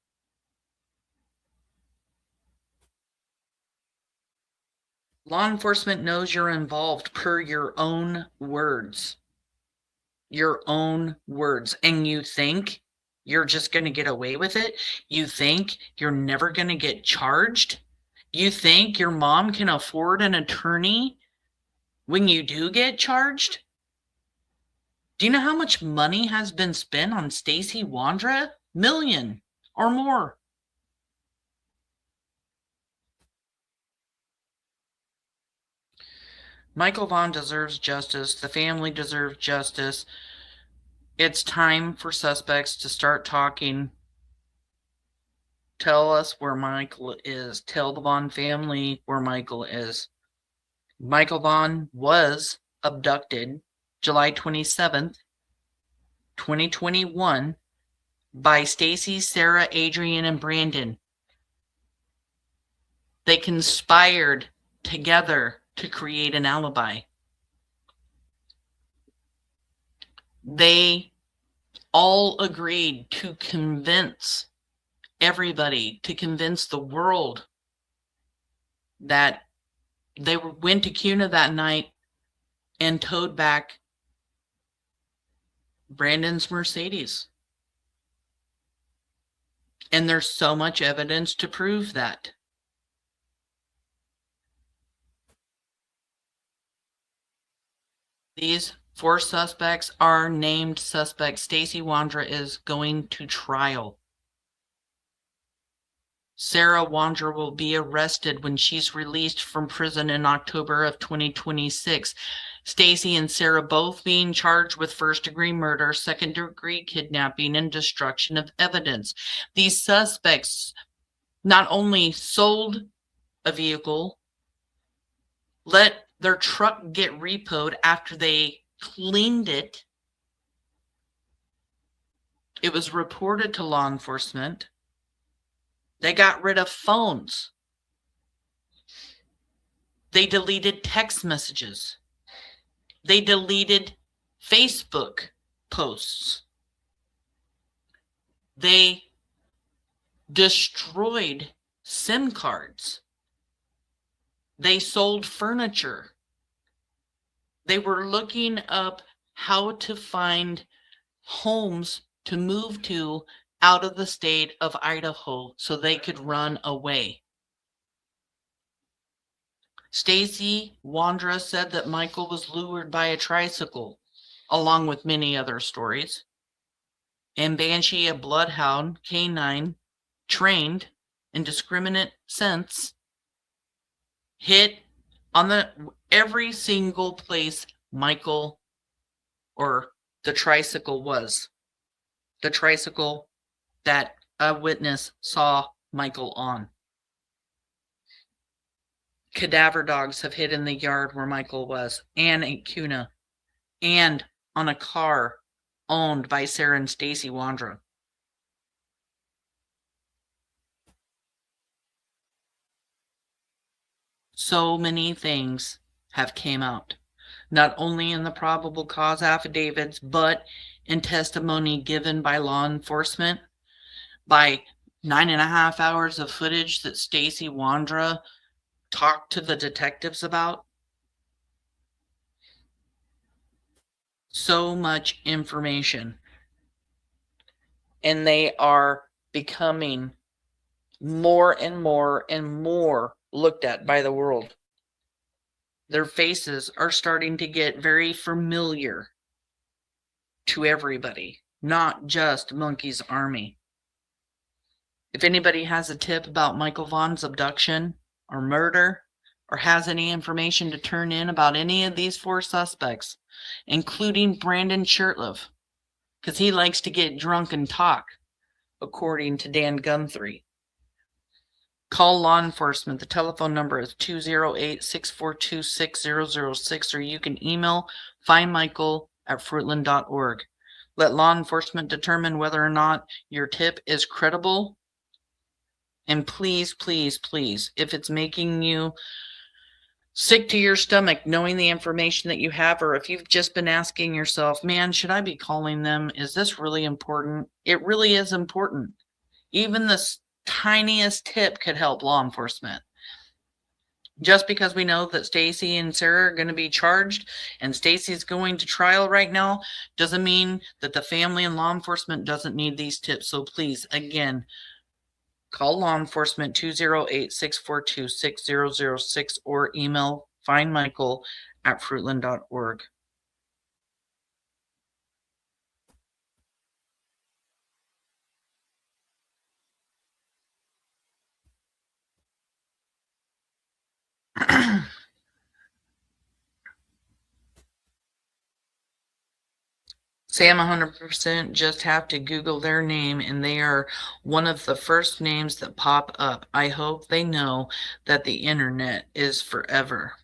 Law enforcement knows you're involved per your own words. Your own words. And you think you're just going to get away with it? You think you're never going to get charged? You think your mom can afford an attorney when you do get charged? Do you know how much money has been spent on Stacey Wondra? $1 million or more. Michael Vaughn deserves justice. The family deserves justice. It's time for suspects to start talking. Tell us where Michael is. Tell the Vaughn family where Michael is. Michael Vaughn was abducted July 27th, 2021 by Stacey, Sarah, Adrian, and Brandon. They conspired together to create an alibi. They all agreed to convince everybody, to convince the world that they went to Cuna that night and towed back Brandon's Mercedes. And there's so much evidence to prove that. These 4 suspects are named suspects. Stacey Wondra is going to trial. Sarah Wondra will be arrested when she's released from prison in October of 2026. Stacey and Sarah both being charged with first-degree murder, second-degree kidnapping, and destruction of evidence. These suspects not only sold a vehicle, let their truck get repoed after they cleaned it. It was reported to law enforcement. They got rid of phones. They deleted text messages. They deleted Facebook posts. They destroyed SIM cards. They sold furniture. They were looking up how to find homes to move to out of the state of Idaho so they could run away. Stacey Wondra said that Michael was lured by a tricycle, along with many other stories. And Banshee, a bloodhound, canine, trained in discriminate sense, hit on every single place Michael or the tricycle was. The tricycle that a witness saw Michael on. Cadaver dogs have hid in the yard where Michael was, and at Kuna, and on a car owned by Sarah and Stacey Wondra. So many things have came out, not only in the probable cause affidavits, but in testimony given by law enforcement, by 9.5 hours of footage that Stacey Wondra talked to the detectives about. So much information. And they are becoming more and more and more looked at by the world. Their faces are starting to get very familiar to everybody, not just Monkey's Army. If anybody has a tip about Michael Vaughn's abduction or murder, or has any information to turn in about any of these 4 suspects, including Brandon Shurtliff, because he likes to get drunk and talk, according to Dan Guthrie. Call law enforcement. The telephone number is 208-642-6006, or you can email findmichael@fruitland.org. Let law enforcement determine whether or not your tip is credible. And please, please, please, if it's making you sick to your stomach knowing the information that you have, or if you've just been asking yourself, man, should I be calling them? Is this really important? It really is important. Even the tiniest tip could help law enforcement. Just because we know that Stacey and Sarah are going to be charged and Stacey's going to trial right now doesn't mean that the family and law enforcement doesn't need these tips. So please, again, call law enforcement 208-642-6006 or email findmichael@fruitland.org. Sam, 100% just have to Google their name and they are one of the first names that pop up. I hope they know that the internet is forever.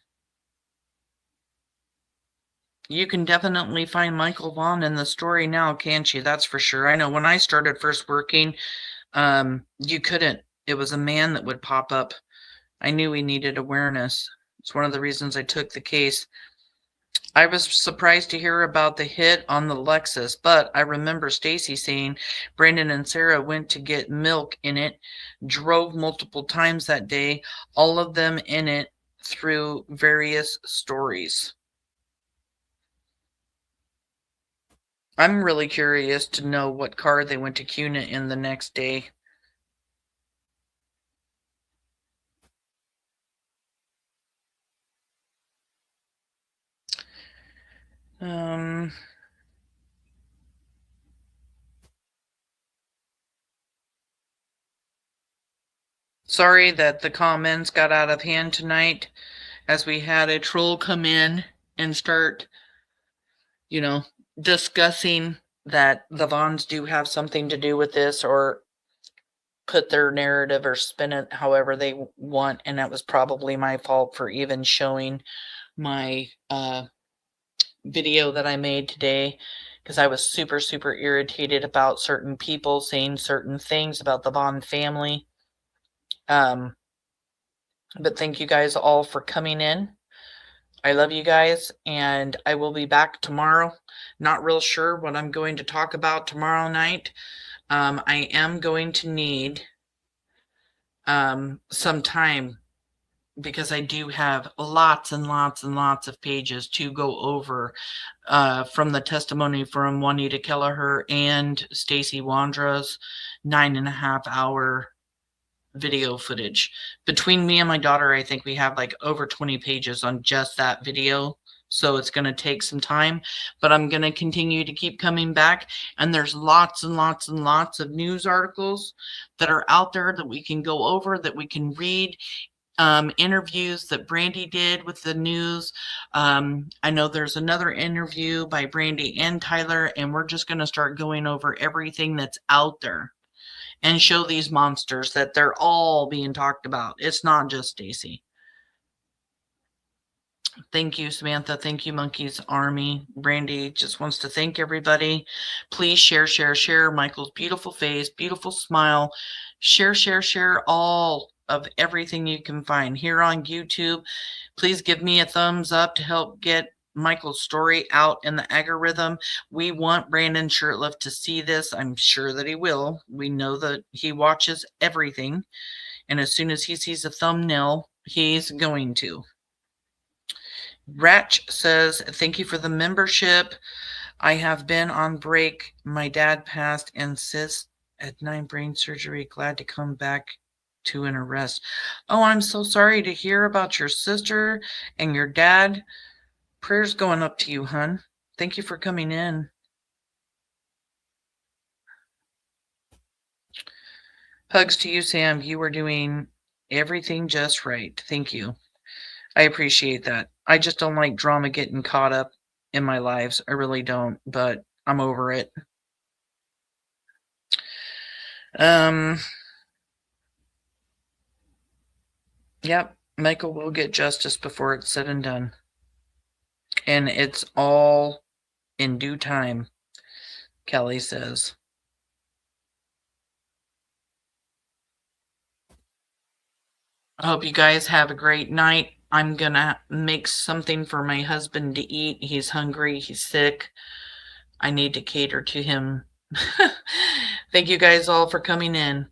You can definitely find Michael Vaughn in the story now, can't you? That's for sure. I know when I started first working, you couldn't. It was a man that would pop up. I knew we needed awareness. It's one of the reasons I took the case. I was surprised to hear about the hit on the Lexus, but I remember Stacey saying Brandon and Sarah went to get milk in it, drove multiple times that day, all of them in it through various stories. I'm really curious to know what car they went to Kuna in the next day. Sorry that the comments got out of hand tonight as we had a troll come in and start, discussing that the Vaughns do have something to do with this or put their narrative or spin it however they want. And that was probably my fault for even showing my video that I made today, because I was super, super irritated about certain people saying certain things about the Vaughn family. But thank you guys all for coming in. I love you guys, and I will be back tomorrow. Not real sure what I'm going to talk about tomorrow night. I am going to need some time, because I do have lots and lots and lots of pages to go over from the testimony from Juanita Kelleher and Stacey Wondra's 9.5-hour video footage. Between me and my daughter, I think we have like over 20 pages on just that video. So it's going to take some time, but I'm going to continue to keep coming back. And there's lots and lots and lots of news articles that are out there that we can go over, that we can read. Interviews that Brandy did with the news. I know there's another interview by Brandy and Tyler, and we're just going to start going over everything that's out there and show these monsters that they're all being talked about. It's not just Stacey. Thank you, Samantha. Thank you, Monkeys Army. Brandy just wants to thank everybody. Please share, share, share Michael's beautiful face, beautiful smile. Share, share, share all of everything you can find here on YouTube. Please give me a thumbs up to help get Michael's story out in the algorithm. We want Brandon Shurtliff to see this. I'm sure that he will. We know that he watches everything. And as soon as he sees a thumbnail, he's going to. Ratch says, thank you for the membership. I have been on break. My dad passed and sis at 9 brain surgery. Glad to come back to an arrest. Oh, I'm so sorry to hear about your sister and your dad. Prayers going up to you, hun. Thank you for coming in. Hugs to you, Sam. You are doing everything just right. Thank you. I appreciate that. I just don't like drama getting caught up in my lives. I really don't, but I'm over it. Yep, Michael will get justice before it's said and done. And it's all in due time, Kelly says. I hope you guys have a great night. I'm gonna make something for my husband to eat. He's hungry. He's sick. I need to cater to him. Thank you guys all for coming in.